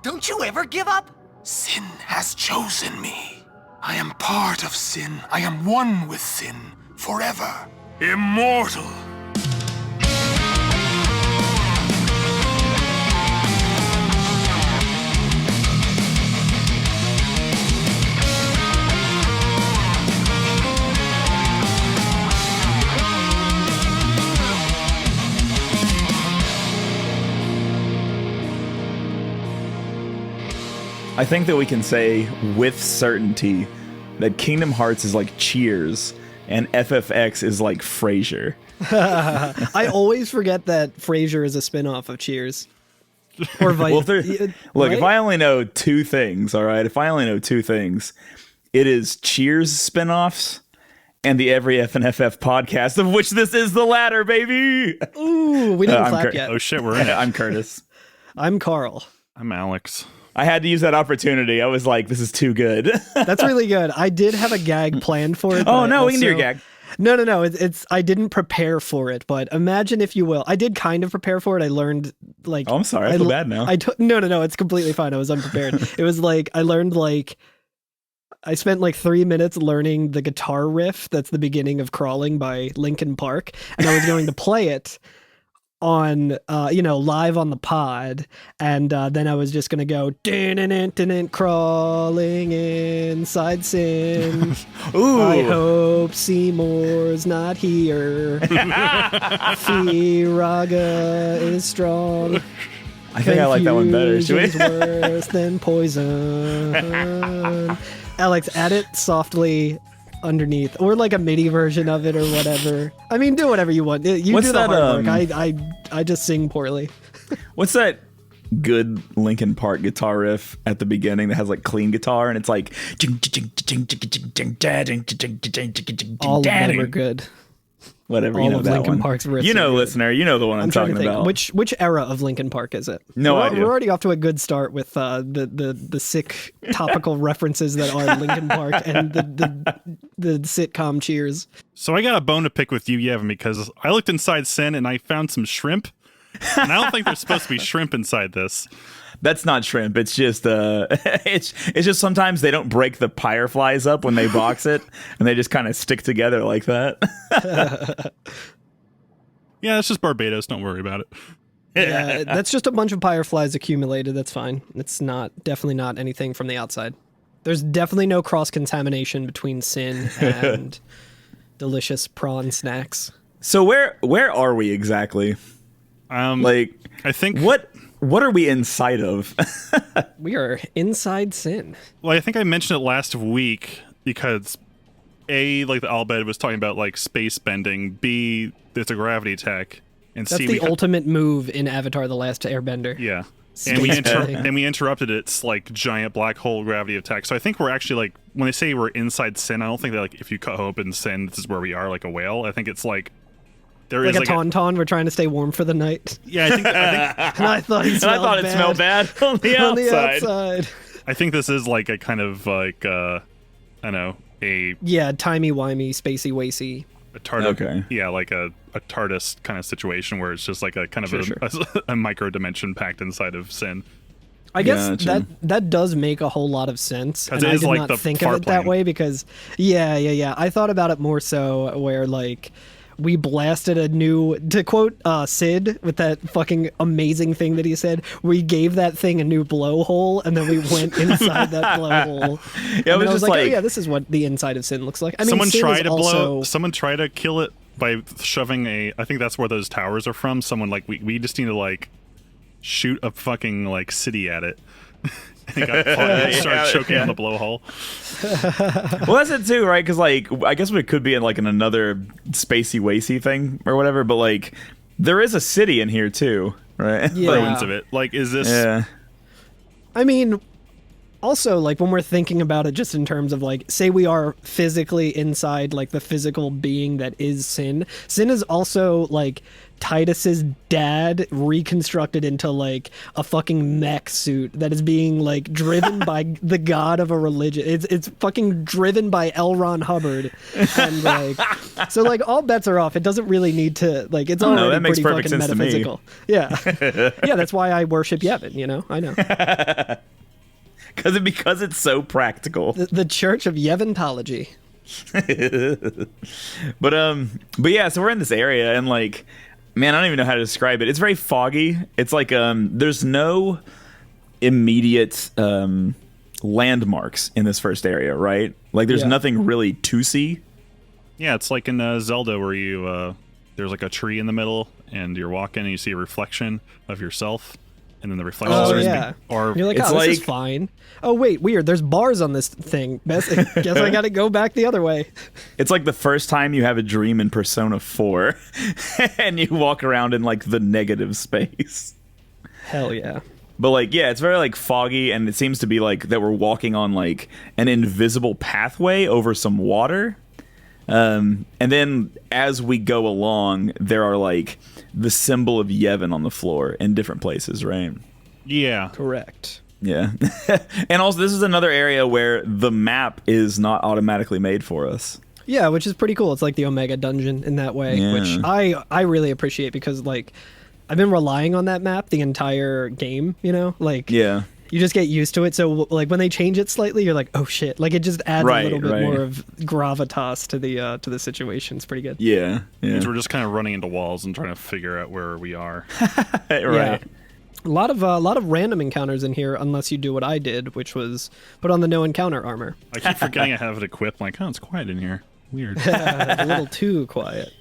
Don't you ever give up? Sin has chosen me. I am part of sin. I am one with sin. Forever. Immortal. I think that we can say with certainty that Kingdom Hearts is like Cheers and FFX is like Frasier. I always forget that Frasier is a spin-off of Cheers. Or Vice. Well, look, right? If I only know two things, all right? If I only know two things, it is Cheers spin-offs and the Every FNFF podcast, of which this is the latter, baby. Ooh, we didn't clap yet. Oh shit, we're in it. I'm Curtis. I'm Carl. I'm Alex. I had to use that opportunity. I was like, this is too good. That's really good. I did have a gag planned for it. Oh, no, we can do your gag. No. It's I didn't prepare for it, but imagine if you will. I did kind of prepare for it. I learned like... Oh, I'm sorry. I feel bad now. No. It's completely fine. I was unprepared. It was like, I learned like... I spent like 3 minutes learning the guitar riff that's the beginning of Crawling by Linkin Park, and I was going to play it on live on the pod, and then I was just gonna go crawling inside sin. Ooh. I hope Seymour's not here. Firaga is strong. I think I like that one better. Should we? Worse than poison. Alex, add it softly underneath, or like a MIDI version of it or whatever. I mean, do whatever you want. You What's do the that, hard work. I just sing poorly. What's that good Linkin Park guitar riff at the beginning that has like clean guitar and it's like all of them are good. Whatever, all you know of that Linkin one. Park's riffs. You know, listener, you know the one I'm trying talking to think. about. Which era of Linkin Park is it? No idea. We're already off to a good start with the sick topical references that are Linkin Park and the sitcom Cheers. So I got a bone to pick with you, Yevon, because I looked inside Sin and I found some shrimp. And I don't think there's supposed to be shrimp inside this. That's not shrimp. It's just it's just sometimes they don't break the fireflies up when they box it, and they just kind of stick together like that. Yeah, it's just Barbados. Don't worry about it. Yeah, that's just a bunch of fireflies accumulated. That's fine. It's definitely not anything from the outside. There's definitely no cross-contamination between Sin and delicious prawn snacks. So where are we exactly? I think what are we inside of? We are inside Sin. Well, I think I mentioned it last week because A, like the Albed was talking about like space bending, B, there's a gravity tech, and That's C, the ultimate move in Avatar: The Last Airbender. Yeah. Space And we interrupted its like giant black hole gravity attack. So I think we're actually like, when they say we're inside Sin, I don't think that like if you cut open Sin, this is where we are, like a whale. I think it's like there like is a tauntaun. We're trying to stay warm for the night. Yeah, I think and I thought it smelled bad on the on the outside. outside. I think this is like a kind of like I don't know, timey-wimey, spacey-wacy. A like a TARDIS kind of situation where it's just like a kind of a micro dimension packed inside of Sin. I guess that does make a whole lot of sense, and I did like not think of it that way because I thought about it more so where like we blasted a new, to quote Sid with that fucking amazing thing that he said, we gave that thing a new blowhole and then we went inside that blowhole. Yeah, and it was I was just like, oh yeah, this is what the inside of Sin looks like. I mean, someone tried to kill it by shoving I think that's where those towers are from. Someone like we just need to like shoot a fucking like city at it. And got caught and started choking on the blowhole. Well, that's it too, right? Because like I guess we could be in like another spacey wacy thing or whatever, but like there is a city in here too, right? Yeah. Ruins of it. Like, is this? Yeah. I mean, Also, like, when we're thinking about it just in terms of, like, say we are physically inside, like, the physical being that is Sin. Sin is also, like, Titus's dad reconstructed into, like, a fucking mech suit that is being, like, driven by the god of a religion. It's fucking driven by L. Ron Hubbard. And, like, so, like, all bets are off. It doesn't really need to, like, it's already that makes pretty perfect fucking sense to me. metaphysical. Yeah. Yeah, that's why I worship Yevon, you know? I know. Because it's so practical. The Church of Yevontology. But yeah, so we're in this area and like, man, I don't even know how to describe it. It's very foggy. It's like there's no immediate landmarks in this first area, right? Like there's nothing really to see. Yeah, it's like in Zelda where you there's like a tree in the middle and you're walking and you see a reflection of yourself. And then the reflection starts or you're like, it's this is fine. Oh wait, weird. There's bars on this thing. Guess I got to go back the other way. It's like the first time you have a dream in Persona 4, and you walk around in like the negative space. Hell yeah. But like, yeah, it's very like foggy, and it seems to be like that we're walking on like an invisible pathway over some water. And then as we go along, there are like the symbol of Yevon on the floor in different places, right? Yeah. Correct. Yeah. And also, this is another area where the map is not automatically made for us. Yeah, which is pretty cool. It's like the Omega Dungeon in that way, which I really appreciate because, like, I've been relying on that map the entire game, you know? Like, yeah. You just get used to it. So, like, when they change it slightly, you're like, oh, shit. Like, it just adds a little bit more of gravitas to the situation. It's pretty good. Yeah. Because we're just kind of running into walls and trying to figure out where we are. Right. Yeah. A lot of random encounters in here, unless you do what I did, which was put on the no encounter armor. I keep forgetting I have it equipped. I'm like, oh, it's quiet in here. Weird. A little too quiet.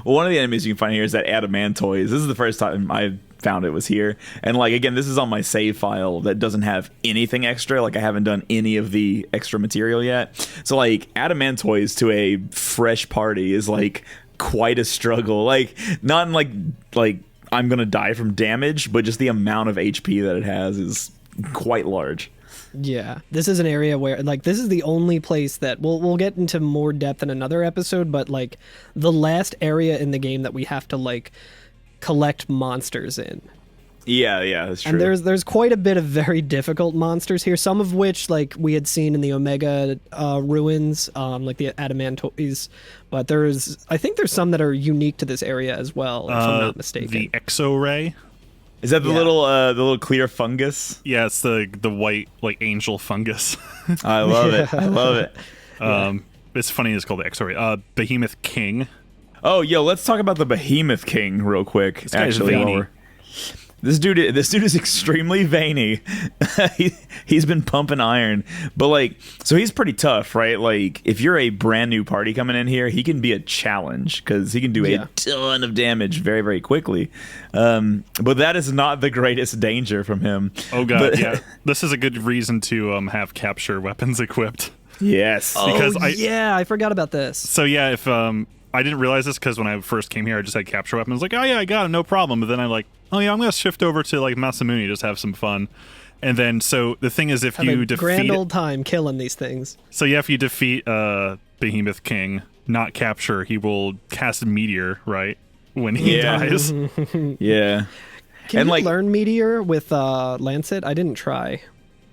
Well, one of the enemies you can find here is that Adamantoise. This is the first time I found it was here. And, like, again, this is on my save file that doesn't have anything extra. Like, I haven't done any of the extra material yet. So, like, Adamantoise to a fresh party is, like, quite a struggle. Like, not in, like I'm going to die from damage, but just the amount of HP that it has is quite large. Yeah, this is an area where, like, this is the only place that we'll get into more depth in another episode, but, like, the last area in the game that we have to, like, collect monsters in. Yeah, that's true. And there's quite a bit of very difficult monsters here, some of which, like, we had seen in the Omega ruins, like the Adamantoise, but I think there's some that are unique to this area as well, if I'm not mistaken. The Exo-Ray? Is that the little clear fungus? Yeah, it's the white, like, angel fungus. I love it. I love it. It's funny it's called the Exo-Ray. Behemoth King. Oh, yo, let's talk about the Behemoth King real quick. This guy's veiny. This dude is extremely veiny. He's been pumping iron, but like, so he's pretty tough, right? Like, if you're a brand new party coming in here, he can be a challenge because he can do a ton of damage very, very quickly. But that is not the greatest danger from him. Oh god, yeah. This is a good reason to have capture weapons equipped. Yes, because I forgot about this. So yeah, if I didn't realize this because when I first came here, I just had capture weapons. Like, oh yeah, I got it, no problem. But then I'm like, oh yeah, I'm gonna shift over to like Masamune, just have some fun. And then, so the thing is, if you defeat grand old time killing these things. So yeah, if you defeat Behemoth King, not capture, he will cast a meteor, right? When he dies. Yeah. Can you learn meteor with Lancet? I didn't try.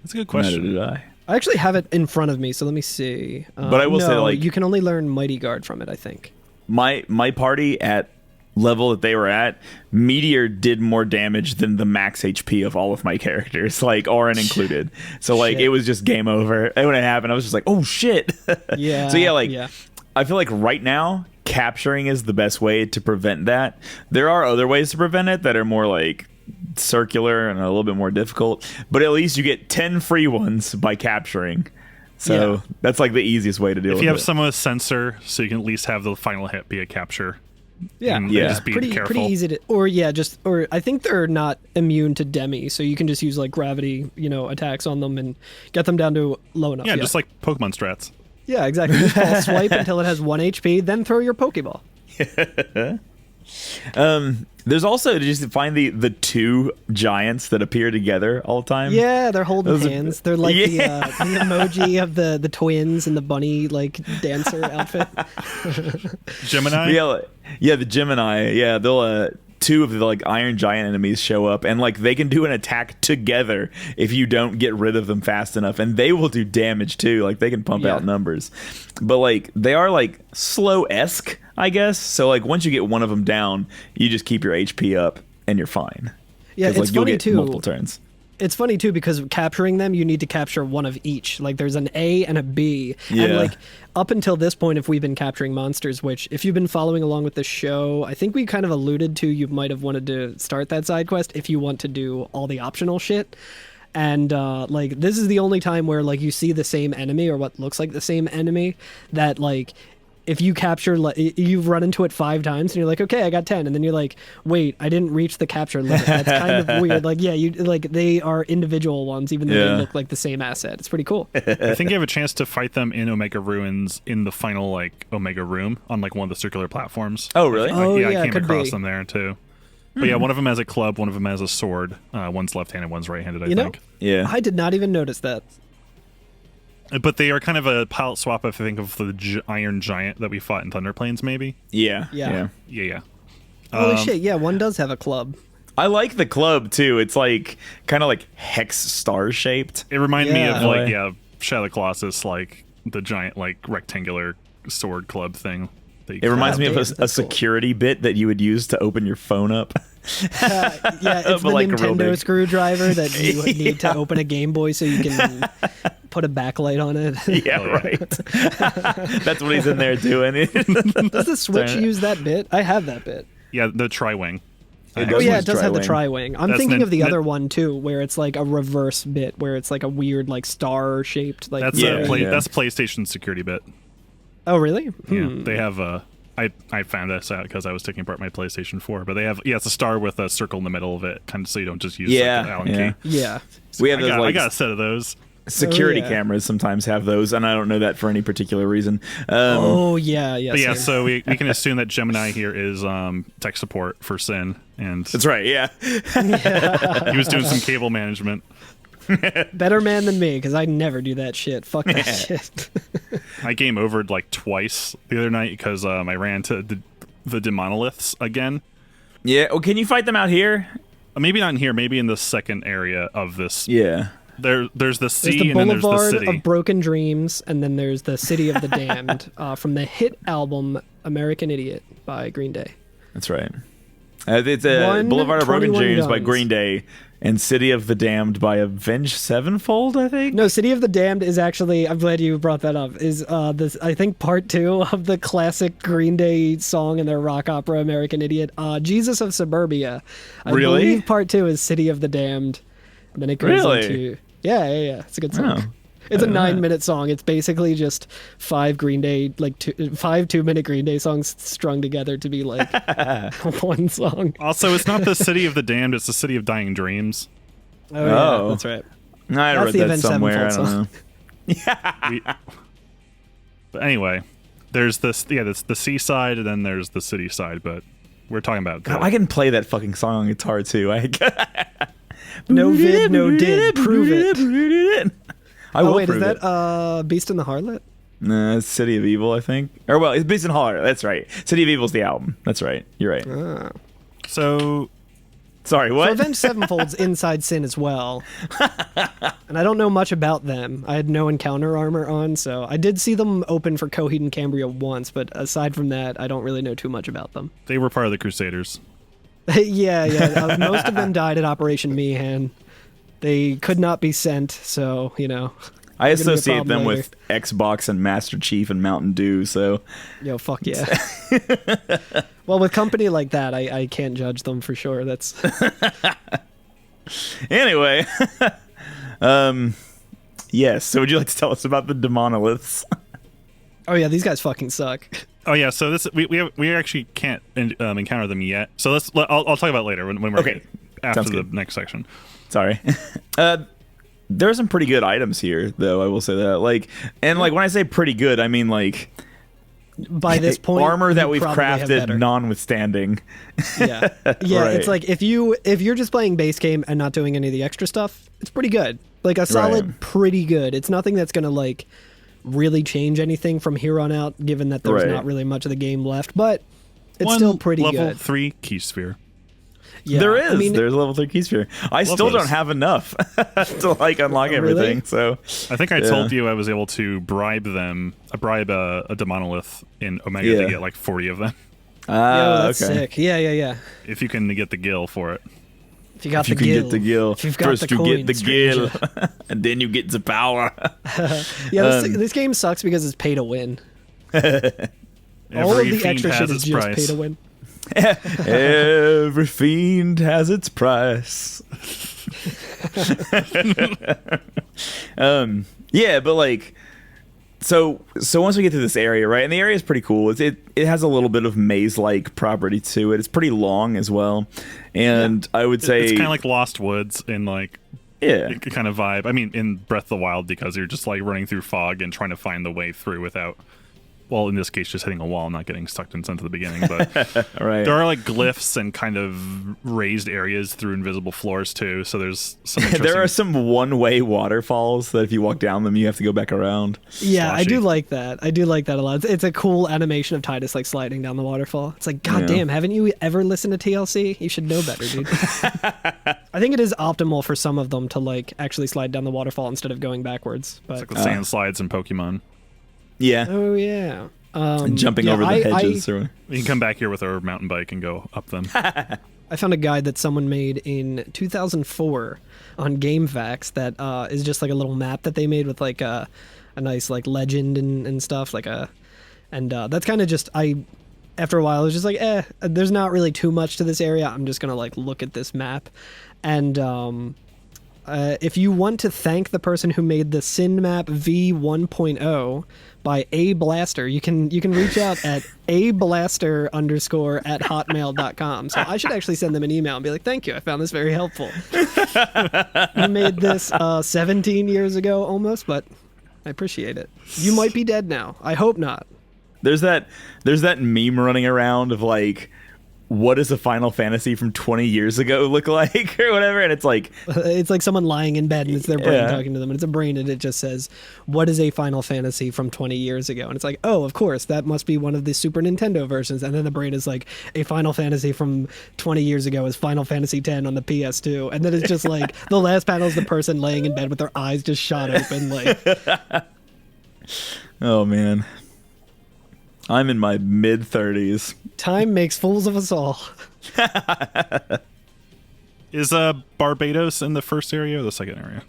That's a good question. Neither did I. I actually have it in front of me, so let me see. But I will say, like, you can only learn Mighty Guard from it, I think. My party at level that they were at, Meteor did more damage than the max HP of all of my characters, like Auron included. So like it was just game over. And when it happened, I was just like, oh shit. Yeah. So I feel like right now capturing is the best way to prevent that. There are other ways to prevent it that are more like circular and a little bit more difficult, but at least you get 10 free ones by capturing. So that's like the easiest way to deal with it. If you have someone with sensor, so you can at least have the final hit be a capture. Just be careful. Pretty easy to, or I think they're not immune to demi, so you can just use like gravity, attacks on them and get them down to low enough. Yeah, just like Pokemon strats. Yeah, exactly. Just ball swipe until it has 1 HP, then throw your Pokeball. There's also, did you find the two giants that appear together all the time? Yeah, they're holding Those are- hands. They're like Yeah. the emoji of the twins and the bunny like dancer outfit. Gemini. Yeah, the Gemini. Yeah, they'll two of the like iron giant enemies show up, and like they can do an attack together if you don't get rid of them fast enough, and they will do damage too. Like they can pump out numbers, but like they are like slow-esque, I guess. So like once you get one of them down, you just keep your HP up and you're fine. Yeah, 'Cause, it's like, you'll funny get too. multiple turns. It's funny too because capturing them, you need to capture one of each. Like there's an A and a B, Yeah. and like up until this point, if we've been capturing monsters, which if you've been following along with the show, I think we kind of alluded to, you might have wanted to start that side quest if you want to do all the optional shit. And like this is the only time where like you see the same enemy or what looks like the same enemy that like. If you capture, you've run into it 5 times, and you're like, okay, I got 10, and then you're like, wait, I didn't reach the capture limit. That's kind of weird. Like, yeah, you like they are individual ones, even though they look like the same asset. It's pretty cool. I think you have a chance to fight them in Omega Ruins in the final like Omega room on like one of the circular platforms. Oh, really? Oh, I yeah, came could across be. them there too. But yeah, one of them has a club, one of them has a sword. One's left-handed, one's right-handed. I You know, think. Yeah. I did not even notice that. But they are kind of a palette swap, if I think of the Iron Giant that we fought in Thunder Plains, maybe. Yeah. Yeah. Yeah. Holy shit! Yeah, one does have a club. I like the club too. It's like kind of like hex star shaped. It reminded me of Yeah. like Shadow of the Colossus, like the giant like rectangular sword club thing. that you It reminds Oh, me of damn, a that's cool. security bit that you would use to open your phone up. Yeah, it's the But, like, real Nintendo big. screwdriver that you would need to open a Game Boy so you can put a backlight on it. Yeah, Oh, yeah. right. That's what he's in there doing. Does the Switch Darn it. use that bit? I have that bit. Yeah, the Tri-Wing. It Oh does yeah, use it does have the Tri-Wing. Tri-Wing. I'm That's thinking of the Nin- other one too, where it's like a reverse bit, where it's like a weird like star shaped like. That's Yeah, yeah. that's PlayStation security bit. Oh really? Yeah, they have I found this out because I was taking apart my PlayStation 4, but they have it's a star with a circle in the middle of it, kind of so you don't just use Yeah, like, an Allen yeah. key. Yeah. We have those I like got a set of those. security Oh, yeah. cameras sometimes have those, and I don't know that for any particular reason. Oh yeah, yeah. But yeah, same. so we can assume that Gemini here is tech support for Sin, and That's right. Yeah. he was doing some cable management. Better man than me, because I never do that shit. Fuck that shit. I game overed like twice the other night because I ran into the Monoliths again. Yeah. Oh, can you fight them out here? Maybe not in here, maybe in the second area of this. Yeah. There's the There's sea the and then there's the Boulevard city. of Broken Dreams, and then there's the City of the Damned from the hit album American Idiot by Green Day. That's right. It's a Boulevard of Broken 21 Dreams by Guns. Green Day and City of the Damned by Avenged Sevenfold, I think. No, City of the Damned is actually, I'm glad you brought that up, is this, I think, part 2 of the classic Green Day song in their rock opera American Idiot, Jesus of Suburbia. I Really? believe part 2 is City of the Damned. And then it goes Really? into... Yeah. It's a good song. Oh. It's a 9-minute song. It's basically just 5 Green Day, like 5 2-minute Green Day songs strung together to be like one song. Also, it's not the City of the Damned; it's the City of Dying Dreams. Oh, yeah, Oh. that's right. I That's read the that Avenged somewhere. I Sevenfold don't know. But anyway, there's this the seaside, and then there's the city side. But we're talking about God, I can play that fucking song on guitar too. No vid, no did. Prove it. I will Oh, wait, is prove it. that Beast and the Harlot? Nah, it's City of Evil, I think. Or well, it's Beast and Holler. That's right. City of Evil's the album. That's right. You're right. Ah. So Sorry, So what? Avenged Sevenfold's Inside Sin as well. And I don't know much about them. I had no encounter armor on, so I did see them open for Coheed and Cambria once, but aside from that, I don't really know too much about them. they were part of the Crusaders. yeah. Most of them died at Operation Meehan. They could not be sent, so, you know. I gonna be a associate problem them later. with Xbox and Master Chief and Mountain Dew, so Yo, fuck yeah. Well, with company like that, I can't judge them for sure. That's anyway. Yes, so would you like to tell us about the Monoliths? oh yeah, these guys fucking suck. Oh yeah, so this we actually can't encounter them yet. So I'll talk about it later when we're Okay. after Sounds the good. next section. Sorry. There are some pretty good items here, though. I will say that. Like when I say pretty good, I mean like by this point, armor that you we've probably have crafted better. notwithstanding. Yeah, Right. It's like if you're just playing base game and not doing any of the extra stuff, it's pretty good. Like a solid, Right. pretty good. It's nothing that's gonna like really change anything from here on out, given that there's Right. not really much of the game left. But it's One still pretty level good. 3 key sphere. Yeah, There is. I mean, There's a level 3 key sphere. I still those. don't have enough to like unlock Really? everything. So I think I Yeah. told you I was able to bribe a Monolith in Omega Yeah. to get like 40 of them. yo, that's okay. sick. Yeah. If you can get the gill for it. If you got You the can gill, get the gill. if you've got First the you get the coin, gill, stranger. and then you get the power. Yeah, this game sucks because it's pay to win. All of Every the fiend extra has shit is its just price. pay to win. Every fiend has its price. Yeah, but like, so once we get to this area, right, and the area is pretty cool. It has a little bit of maze-like property to it. It's pretty long as well, and I would say It's kind of like Lost Woods in like yeah, kind of vibe. I mean, in Breath of the Wild, because you're just like running through fog and trying to find the way through without, well, in this case, just hitting a wall, not getting stuck in since the beginning. But all right. there are like glyphs and kind of raised areas through invisible floors too. So there's some interesting. There are some one-way waterfalls that if you walk down them, you have to go back around. Yeah, I do Sloshy. like that. I do like that a lot. It's a cool animation of Titus like sliding down the waterfall. It's like, god Yeah. damn, haven't you ever listened to TLC? You should know better, dude. I think it is optimal for some of them to like actually slide down the waterfall instead of going backwards. But It's like the sand slides in Pokemon. Yeah, oh yeah, jumping yeah, over the I- hedges. Or You can come back here with our mountain bike and go up them. I found a guide that someone made in 2004 on GameFAQs that is just like a little map that they made with like a nice like legend and stuff and that's kind of just after a while I was just like there's not really too much to this area. I'm just gonna like look at this map and if you want to thank the person who made the Sin Map V1.0 by A Blaster, you can reach out at ablaster_@hotmail.com. So I should actually send them an email and be like, thank you, I found this very helpful. You made this 17 years ago almost, but I appreciate it. You might be dead now. I hope not. there's that meme running around of like, what does a Final Fantasy from 20 years ago look like, or whatever, and it's like, It's like someone lying in bed and it's their brain Yeah. talking to them, and it's a brain and it just says, what is a Final Fantasy from 20 years ago? And it's like, oh, of course, that must be one of the Super Nintendo versions. And then the brain is like, a Final Fantasy from 20 years ago is Final Fantasy X on the PS2. And then it's just like, the last panel is the person laying in bed with their eyes just shot open, like, oh man, I'm in my mid-30s. time makes fools of us all. Is Barbados in the first area or the second area?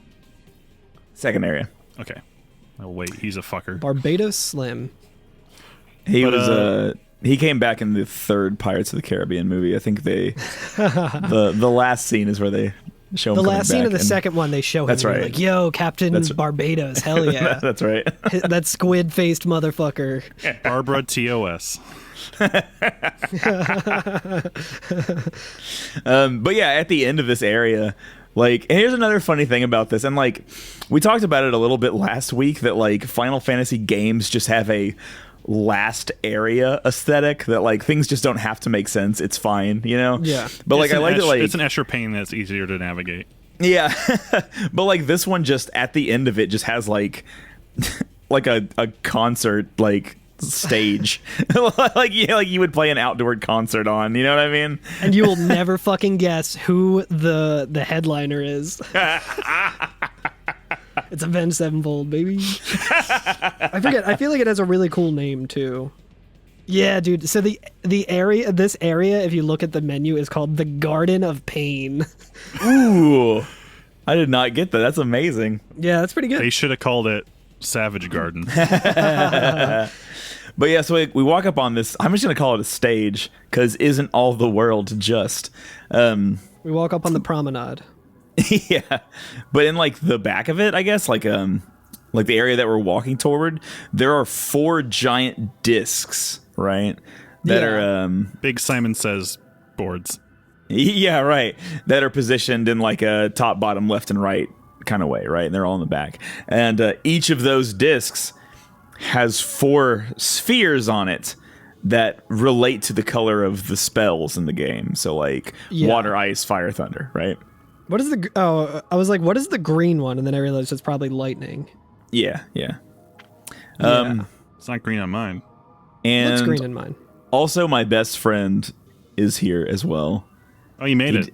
Second area. Okay. Oh wait, he's a fucker. Barbados Slim. He But, was he came back in the third Pirates of the Caribbean movie. I think they the last scene is where they show him The coming last scene back, of the and second one, they show him That's and they're right. like, yo, Captain That's- Barbados, hell yeah. That's right. That squid-faced motherfucker. Barbara TOS. But yeah, at the end of this area, like, and here's another funny thing about this, and like, we talked about it a little bit last week, that like Final Fantasy games just have a last area aesthetic, that like things just don't have to make sense. It's fine, you know? Yeah. But like, It's I an like it, like, it's an Escher pane that's easier to navigate. yeah. But like this one, just at the end of it, just has like like a concert like stage like you would play an outdoor concert on, you know what I mean? And you will never fucking guess who the headliner is. It's Avenged Sevenfold, baby. I forget. I feel like it has a really cool name too. Yeah, dude. So this area, if you look at the menu, is called the Garden of Pain. Ooh, I did not get that. That's amazing. Yeah, that's pretty good. They should have called it Savage Garden. But yeah, so we walk up on this. I'm just gonna call it a stage, because isn't all the world just? We walk up on the promenade. Yeah, but in like the back of it, I guess, like the area that we're walking toward, there are 4 giant discs, right? That Yeah. are Big Simon Says boards. yeah, right. That are positioned in like a top, bottom, left, and right kind of way, right? And they're all in the back, and each of those discs has 4 spheres on it that relate to the color of the spells in the game. So like water, ice, fire, thunder, right? What is the... Oh, I was like, what is the green one? And then I realized it's probably lightning. Yeah. It's not green on mine. And Looks green in mine. also my best friend is here as well. Oh, you made it.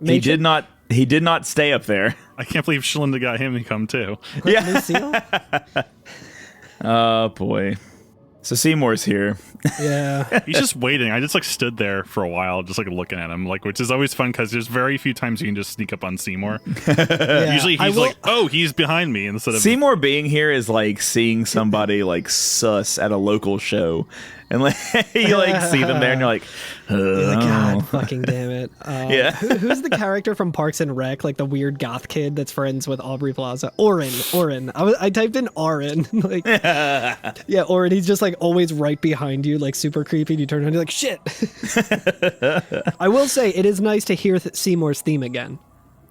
He did not stay up there. I can't believe Shalinda got him to come too. Yeah. Lucille? Oh boy. So Seymour's here. Yeah. He's just waiting. I just like stood there for a while, just like looking at him, like, which is always fun because there's very few times you can just sneak up on Seymour. Yeah. Usually he's like, oh, he's behind me instead of Seymour being here is like seeing somebody like sus at a local show, and like you like see them there, and you're like, You're like, oh. God fucking damn it. Yeah. Who's the character from Parks and Rec, like the weird goth kid that's friends with Aubrey Plaza? Orin. I typed in Orin. Like, yeah, Orin. He's just like always right behind you, like super creepy. And you turn around, you're like, shit. I will say it is nice to hear Seymour's theme again.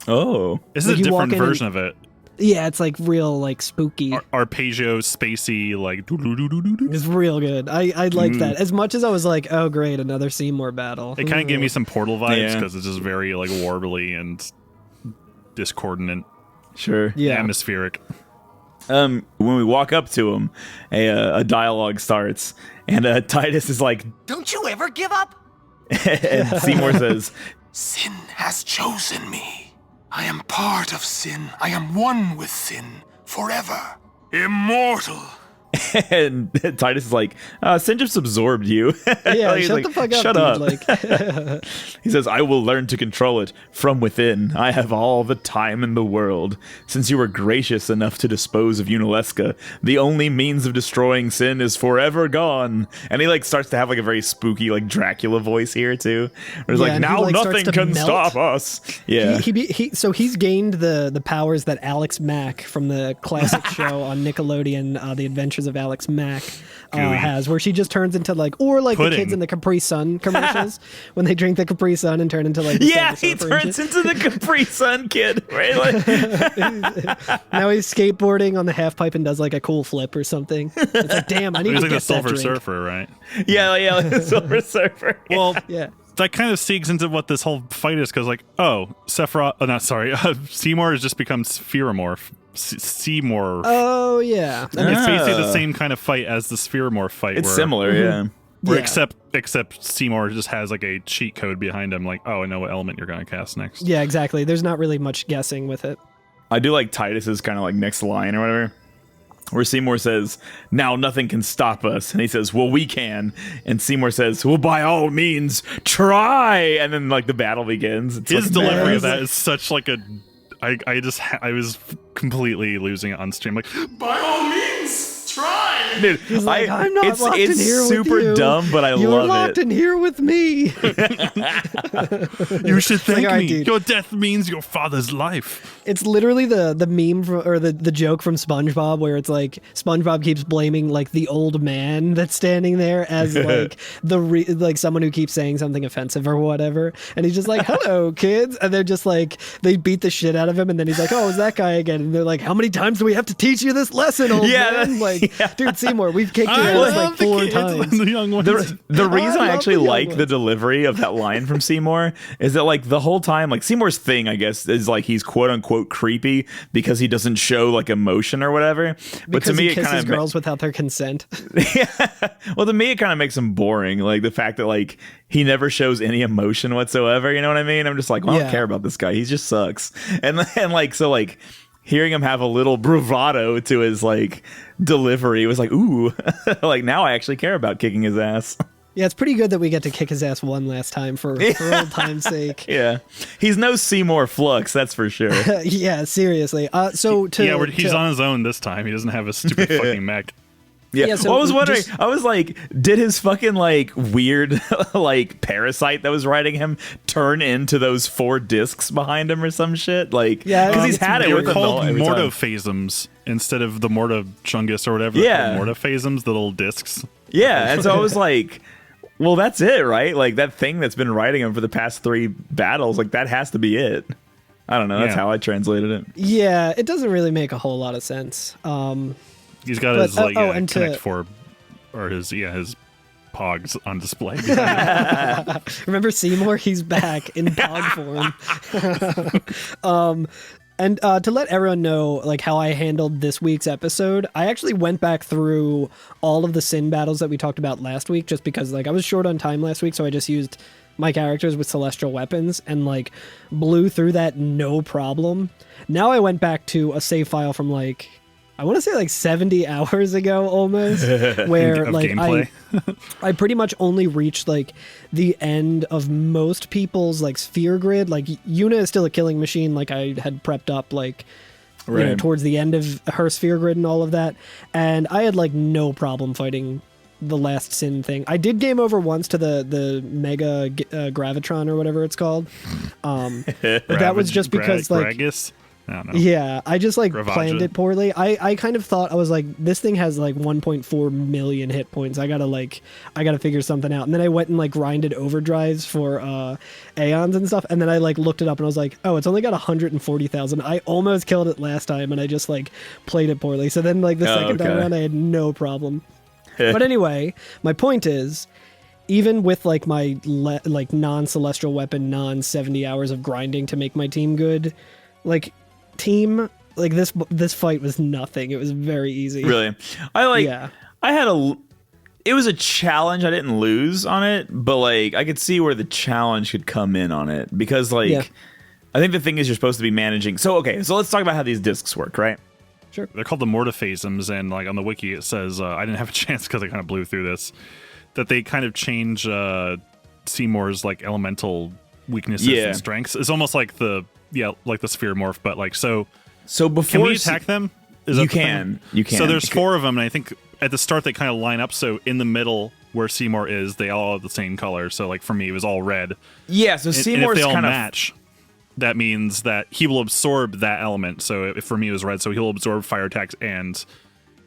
Oh, This is Like, a you walk different in version of it. Yeah, it's like real like spooky. Arpeggio, spacey, like doo-doo-doo-doo-doo. It's real good. I like that as much as I was like, oh great, another Seymour battle. It kind of gave me some Portal vibes Yeah. because it's just very like warbly and discordant, sure. Yeah. atmospheric. When we walk up to him, a dialogue starts, and Titus is like, Don't you ever give up? and Seymour says, Sin has chosen me. I am part of sin. I am one with sin forever. Immortal. and Titus is like, Sin just absorbed you. Yeah, He's shut like, the fuck up, Shut dude. up. Like, He says, I will learn to control it from within. I have all the time in the world. Since you were gracious enough to dispose of Unalesca, the only means of destroying sin is forever gone. And he like starts to have like a very spooky like Dracula voice here too. Where he's Yeah, like, and he, now like, starts nothing to can melt. stop us. Yeah. so he's gained the powers that Alex Mack from the classic show on Nickelodeon, The Adventures of Alex Mack, has, where she just turns into like, or like Pudding. the kids in the Capri Sun commercials when they drink the Capri Sun and turn into like the Yeah, Silver he Surfer and turns shit. into the Capri Sun kid, right? Like, Now he's skateboarding on the half pipe and does like a cool flip or something. It's like, damn, I need He's to like the get that Silver drink. Surfer, right? yeah, like the Silver Surfer. Well, Yeah. that kind of segues into what this whole fight is because, like, Seymour has just become Spheromorph. Seymour. Oh yeah. That makes It's basically the Oh. same kind of fight as the Spheromorph fight. It's where, similar, yeah. where Yeah. except Seymour just has like a cheat code behind him. Like, oh, I know what element you're going to cast next. Yeah, exactly. There's not really much guessing with it. I do like Titus's kind of like next line or whatever, where Seymour says, now nothing can stop us. And he says, well, we can. And Seymour says, well, by all means, try. And then like the battle begins. It's His fucking delivery badass. of that is such like a. I was completely losing it on stream. Like, By all means, try. Dude, He's like, I'm not it's locked in here with super you. dumb, but I You're love locked it. in here with me. you should thank all right, me. dude. Your death means your father's life. It's literally the meme or the joke from SpongeBob where it's like SpongeBob keeps blaming like the old man that's standing there as like like someone who keeps saying something offensive or whatever, and he's just like, hello kids, and they're just like, they beat the shit out of him, and then he's like, oh, is that guy again? And they're like, how many times do we have to teach you this lesson, old man? Like, dude, Seymour, we've kicked your ass like 4 times. The young ones. The reason I love actually the young like the ones. delivery of that line from Seymour is that like the whole time, like Seymour's thing, I guess, is like he's quote unquote creepy because he doesn't show like emotion or whatever. But Because to me, he it kisses kind of girls without their consent. well, to me, it kind of makes him boring. Like the fact that like he never shows any emotion whatsoever. You know what I mean? I'm just like, well, I don't Yeah. care about this guy. He just sucks. And like so like hearing him have a little bravado to his like delivery was like, ooh, like now I actually care about kicking his ass. Yeah, it's pretty good that we get to kick his ass one last time for old time's sake. Yeah, he's no Seymour Flux, that's for sure. Yeah, seriously. So He's on his own this time. He doesn't have a stupid fucking mech. Yeah, Yeah, so well, I was wondering. just- I was like, did his fucking like weird like parasite that was riding him turn into those 4 discs behind him or some shit? Like, Yeah, because he's it's had it They were with him called every time. mortophasms instead of the mortochungus or whatever. Yeah. Mortophasms, the little discs. Yeah, and so I was like, well, that's it, right? Like that thing that's been riding him for the past 3 battles, like that has to be it. I don't know. That's Yeah. how I translated it. Yeah, it doesn't really make a whole lot of sense. He's got his Connect 4 or his Pogs on display. Remember Seymour? He's back in Pog form. And to let everyone know like how I handled this week's episode, I actually went back through all of the Sin battles that we talked about last week, just because like I was short on time last week, so I just used my characters with celestial weapons and like blew through that no problem. Now I went back to a save file from like I want to say like 70 hours ago almost, where like I pretty much only reached like the end of most people's like sphere grid. Like Yuna is still a killing machine. Like I had prepped up like, you know, towards the end of her sphere grid and all of that. And I had like no problem fighting the last Sin thing. I did game over once to the Mega Gravitron or whatever it's called. But that was just because like... Gragas? I don't know. Yeah, I just like Ravaja. planned it poorly. I kind of thought I was like, this thing has like 1.4 million hit points. I gotta figure something out. And then I went and like grinded overdrives for Aeons and stuff. And then I like looked it up and I was like, oh, it's only got 140,000. I almost killed it last time and I just like played it poorly. So then like the second time around, I had no problem. But anyway, my point is, even with like my like non-celestial weapon, 70 hours of grinding to make my team good, like team like this fight was nothing. It was very easy. Really, it was a challenge. I didn't lose on it, but like I could see where the challenge could come in on it because like I think the thing is you're supposed to be managing. So let's talk about how these discs work, right? Sure. They're called the mortiphasms, and like on the wiki it says I didn't have a chance because I kind of blew through this. That they kind of change Seymour's like elemental weaknesses and strengths. It's almost like the sphere morph, but like so before can we attack them? You can. So there's 4 of them, and I think at the start they kind of line up. So in the middle where Seymour is, they all have the same color. So like for me, it was all red. Yeah. So Seymour's and if they all kind of match. That means that he will absorb that element. So if for me it was red, so he'll absorb fire attacks and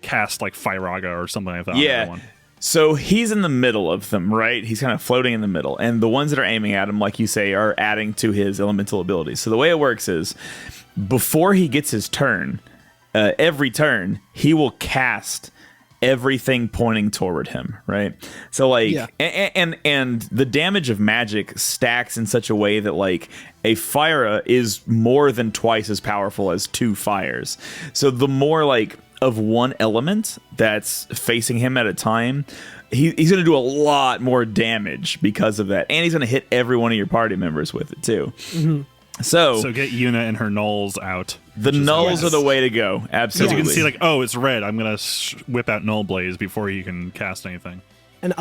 cast like Firaga or something like that. Yeah. On So he's in the middle of them, right? He's kind of floating in the middle. And the ones that are aiming at him, like you say, are adding to his elemental abilities. So the way it works is before he gets his turn, every turn, he will cast everything pointing toward him, right? So like and the damage of magic stacks in such a way that like a Fira is more than twice as powerful as 2 fires. So the more like of one element that's facing him at a time, he's going to do a lot more damage because of that, and he's going to hit every one of your party members with it too. Mm-hmm. So get Yuna and her nulls out. The nulls are the way to go. Absolutely. You can see like, oh, it's red. I'm going to whip out Null Blaze before you can cast anything. And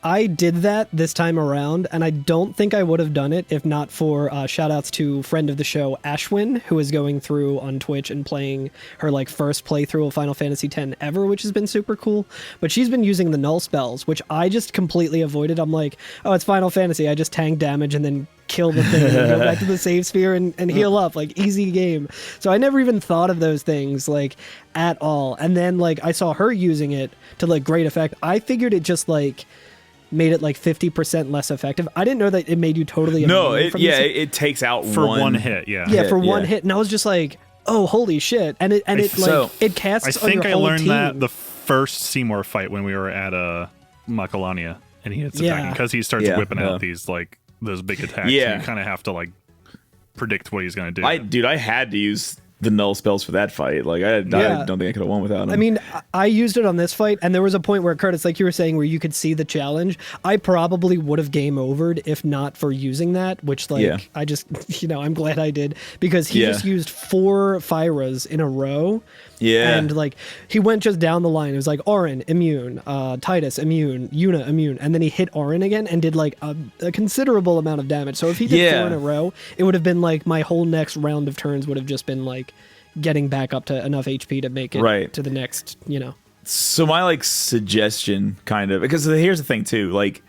I did that this time around, and I don't think I would have done it if not for shout outs to friend of the show Ashwin, who is going through on Twitch and playing her like first playthrough of Final Fantasy X ever, which has been super cool. But she's been using the null spells, which I just completely avoided. I'm like, oh, it's Final Fantasy. I just tank damage and then kill the thing and go back to the save sphere and heal up, like easy game. So I never even thought of those things like at all. And then like I saw her using it to like great effect. I figured it just like made it like 50% less effective. I didn't know that it made you totally it takes out for one hit. One hit, and I was just like, oh, holy shit. And it casts. I think on your I whole learned team. that the first Seymour fight when we were at Macalania, and he hits attacking because he starts whipping out these like those big attacks. You kind of have to like predict what he's going to do. I had to use the null spells for that fight. Like I don't think I could have won without him. I mean, I used it on this fight, and there was a point where, Curtis, like you were saying, where you could see the challenge. I probably would have game overed if not for using that, which I just, I'm glad I did, because he just used 4 Firas in a row. Yeah. And like he went just down the line. It was like Auron immune, Titus immune, Yuna immune, and then he hit Auron again and did like a considerable amount of damage. So if he did 4 in a row, it would have been like my whole next round of turns would have just been like getting back up to enough HP to make it to the next, So my like suggestion kind of, because here's the thing too, like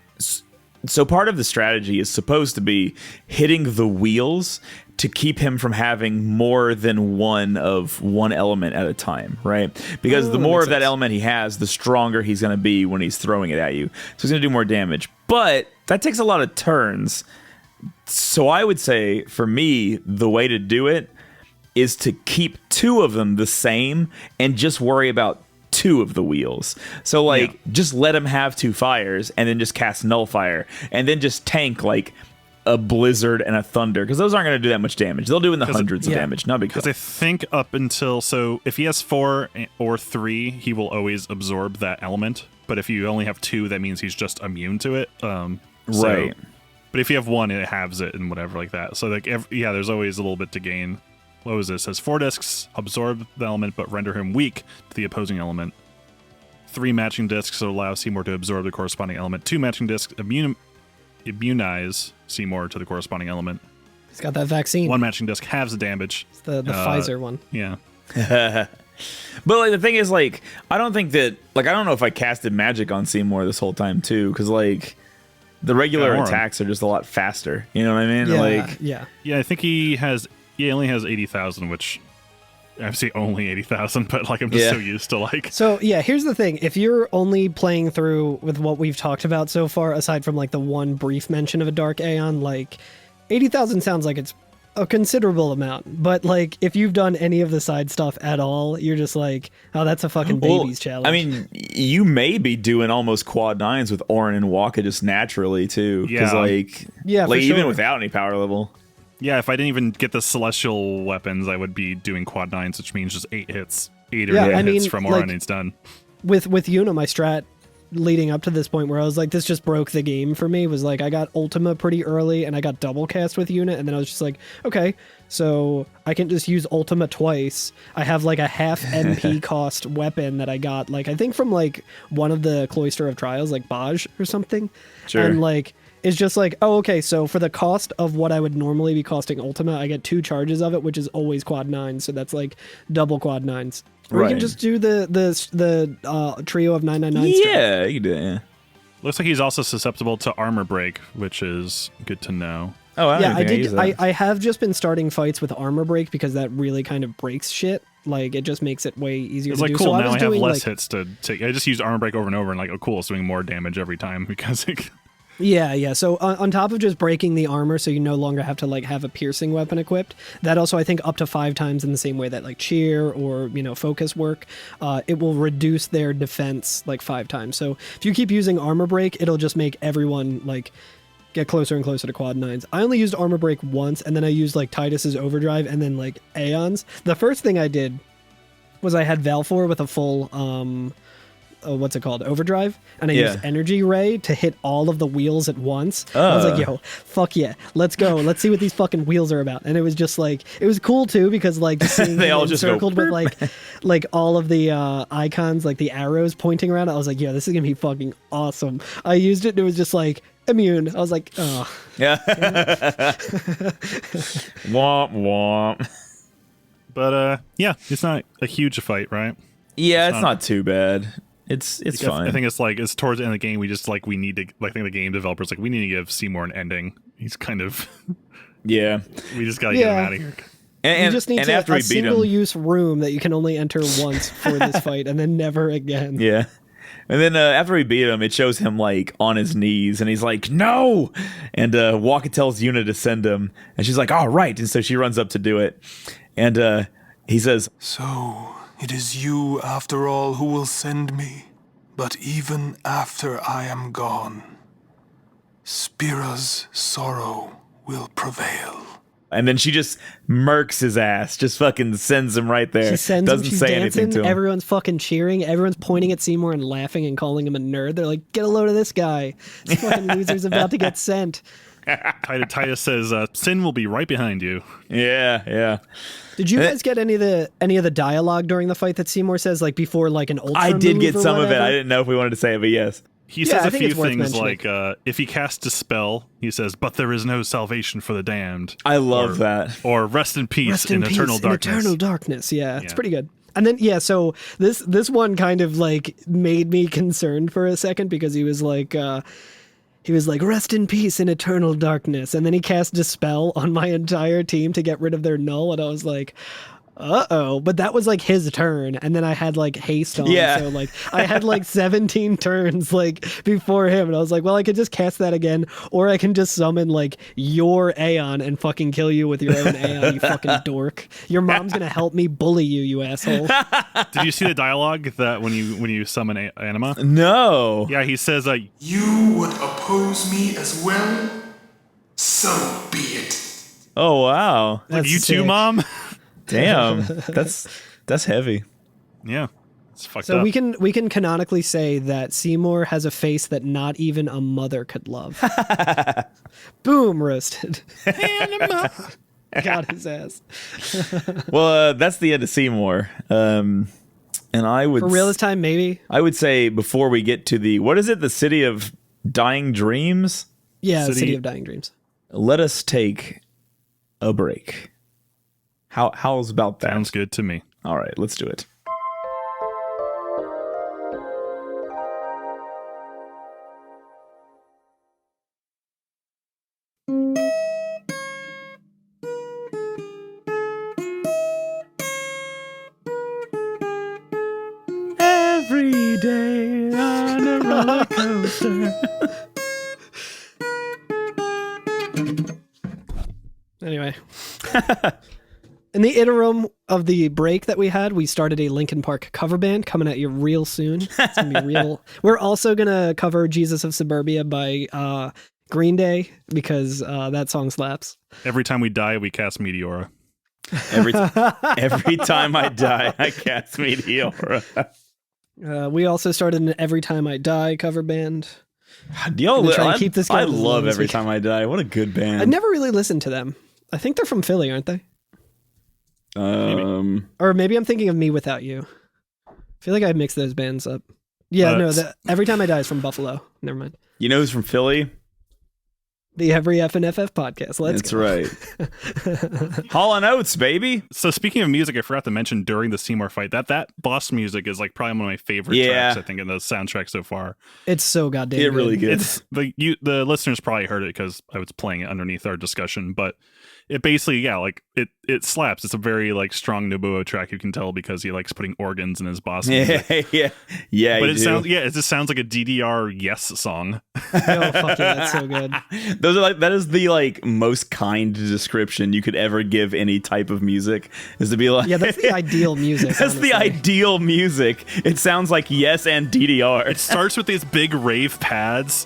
so part of the strategy is supposed to be hitting the wheels to keep him from having more than one element at a time, right? Because the more of that element he has, the stronger he's going to be when he's throwing it at you. So he's going to do more damage. But that takes a lot of turns. So I would say, for me, the way to do it is to keep 2 of them the same and just worry about 2 of the wheels. So like just let him have 2 fires and then just cast Nullfire and then just tank like a Blizzard and a Thunder, because those aren't going to do that much damage. They'll do in the hundreds of damage. Not big deal. Because I think up until, so if he has 4 or 3, he will always absorb that element. But if you only have 2, that means he's just immune to it. Right. But if you have 1, it halves it and whatever like that. So like there's always a little bit to gain. What was this? It says 4 discs absorb the element but render him weak to the opposing element. 3 matching discs allow Seymour to absorb the corresponding element. 2 matching discs immunize Seymour to the corresponding element. He's got that vaccine. 1 matching disc halves the damage. It's the Pfizer one. Yeah. But like the thing is, like, I don't think that, like, I don't know if I casted magic on Seymour this whole time too, because like the regular attacks are just a lot faster. You know what I mean? Yeah. I think he only has 80,000, which I say only 80,000, but like I'm just so used to like. So yeah, here's the thing: if you're only playing through with what we've talked about so far, aside from like the one brief mention of a Dark Aeon, like 80,000 sounds like it's a considerable amount. But like if you've done any of the side stuff at all, you're just like, oh, that's a fucking baby's challenge. I mean, you may be doing almost quad 9s with Orin and Waka just naturally too, because like even without any power level. Yeah, if I didn't even get the celestial weapons, I would be doing quad 9s, which means just 8 hits, 8 or 9 hits from Orin, and it's done. With Yuna, my strat leading up to this point where I was like, this just broke the game for me, was like I got Ultima pretty early and I got double cast with Yuna, and then I was just like, okay, so I can just use Ultima twice. I have like a half MP cost weapon that I got, like I think from like one of the Cloister of Trials, like Baj or something. Sure. And like it's just like, oh, okay, so for the cost of what I would normally be costing Ultima, I get 2 charges of it, which is always quad 9, so that's like double quad 9s. Or you can just do the trio of 999. Yeah, you can do it, yeah. Looks like he's also susceptible to armor break, which is good to know. Oh, I did. I have just been starting fights with armor break because that really kind of breaks shit. Like, it just makes it way easier it's to like, do. Cool, So now I have less like, hits to take. I just used armor break over and over, and like, oh, cool, it's doing more damage every time because it... Yeah. So on top of just breaking the armor, so you no longer have to like have a piercing weapon equipped, that also I think up to 5 times in the same way that like cheer or focus work, it will reduce their defense like 5 times. So if you keep using armor break, it'll just make everyone like get closer and closer to quad 9s. I only used armor break once, and then I used like Titus's overdrive and then like Aeons. The first thing I did was I had Valfor with a full what's it called, overdrive, and I used energy ray to hit all of the wheels at once. I was like, yo, fuck yeah, let's go, let's see what these fucking wheels are about. And it was just like, it was cool too, because like seeing they all just circled go with like all of the icons, like the arrows pointing around. I was like, yo, this is gonna be fucking awesome. I used it and it was just like immune. I was like, oh yeah. Womp womp. But yeah, it's not a huge fight, right? Yeah, it's not too bad. It's fine. I think it's like, it's towards the end of the game, we just like, we need to, like, I think the game developers like, we need to give Seymour an ending. He's kind of we just gotta get him out of here. And you just need a single-use room that you can only enter once for this fight, and then never again. Yeah. And then after we beat him, it shows him like on his knees, and he's like, "No!" And Waka tells Yuna to send him, and she's like, "All right." And so she runs up to do it, and he says, "So it is you, after all, who will send me. But even after I am gone, Spira's sorrow will prevail." And then she just murks his ass, just fucking sends him right there. She sends Doesn't him, she's say dancing, anything to him. Everyone's fucking cheering, everyone's pointing at Seymour and laughing and calling him a nerd. They're like, get a load of this guy. This fucking loser's about to get sent. Titus says, Sin will be right behind you. Yeah. Did you guys get any of the dialogue during the fight that Seymour says, like before like an ultra I did move get or some whatever? of it. I didn't know if we wanted to say it, but yes. He says a few it's worth things mentioning. like, if he casts Dispel, he says, but there is no salvation for the damned. I love that. Or rest in peace in eternal darkness. In eternal darkness, yeah, it's pretty good. And then, so this one kind of like made me concerned for a second, because he was like, rest in peace in eternal darkness. And then he cast Dispel on my entire team to get rid of their null. And I was like, uh-oh, but that was like his turn, and then I had like haste on, Yeah. so like I had like 17 turns like before him, and I was like, well, I could just cast that again, or I can just summon like your Aeon and fucking kill you with your own Aeon, you fucking dork. Your mom's gonna help me bully you, you asshole. Did you see the dialogue that when you summon Anima? No. Yeah, he says, You would oppose me as well? So be it. Oh wow. That's you too, sick. Mom? Damn. That's heavy. Yeah. It's fucked So up. we can canonically say that Seymour has a face that not even a mother could love. Boom, roasted. Got his ass. Well, that's the end of Seymour. And I would For real this time, maybe. I would say before we get to what is it? The City of Dying Dreams? Yeah, City- City of Dying Dreams. Let us take a break. How's about that? Sounds good to me. All right, let's do it. Every day on a roller coaster. Anyway. In the interim of the break that we had, we started a Linkin Park cover band coming at you real soon. It's going to be real. We're also going to cover Jesus of Suburbia by Green Day because that song slaps. Every time we die, we cast Meteora. Every time I die, I cast Meteora. We also started an Every Time I Die cover band. Yo, gonna try and keep this going I as long love as Every we Time I Die. What a good band. I never really listened to them. I think they're from Philly, aren't they? Or maybe I'm thinking of Me Without You. I feel like I mixed those bands up. Yeah, no, Every Time I Die is from Buffalo. Never mind. You know who's from Philly? The Every FNFF podcast. Let's go. That's right. Hall and Oates, baby. So speaking of music, I forgot to mention during the Seymour fight that boss music is like probably one of my favorite Yeah. tracks, I think, in the soundtrack so far. It's so goddamn It good. really good. It's the listeners probably heard it because I was playing it underneath our discussion, but it basically, like it slaps. It's a very like strong Nobuo track, you can tell, because he likes putting organs in his boss music. yeah. But you do. it just sounds like a DDR Yes song. Oh, fuck yeah, that's so good. That is the like most kind description you could ever give any type of music, is to be like, Yeah, that's the ideal music. that's the honestly. ideal music. It sounds like Yes and DDR. It starts with these big rave pads,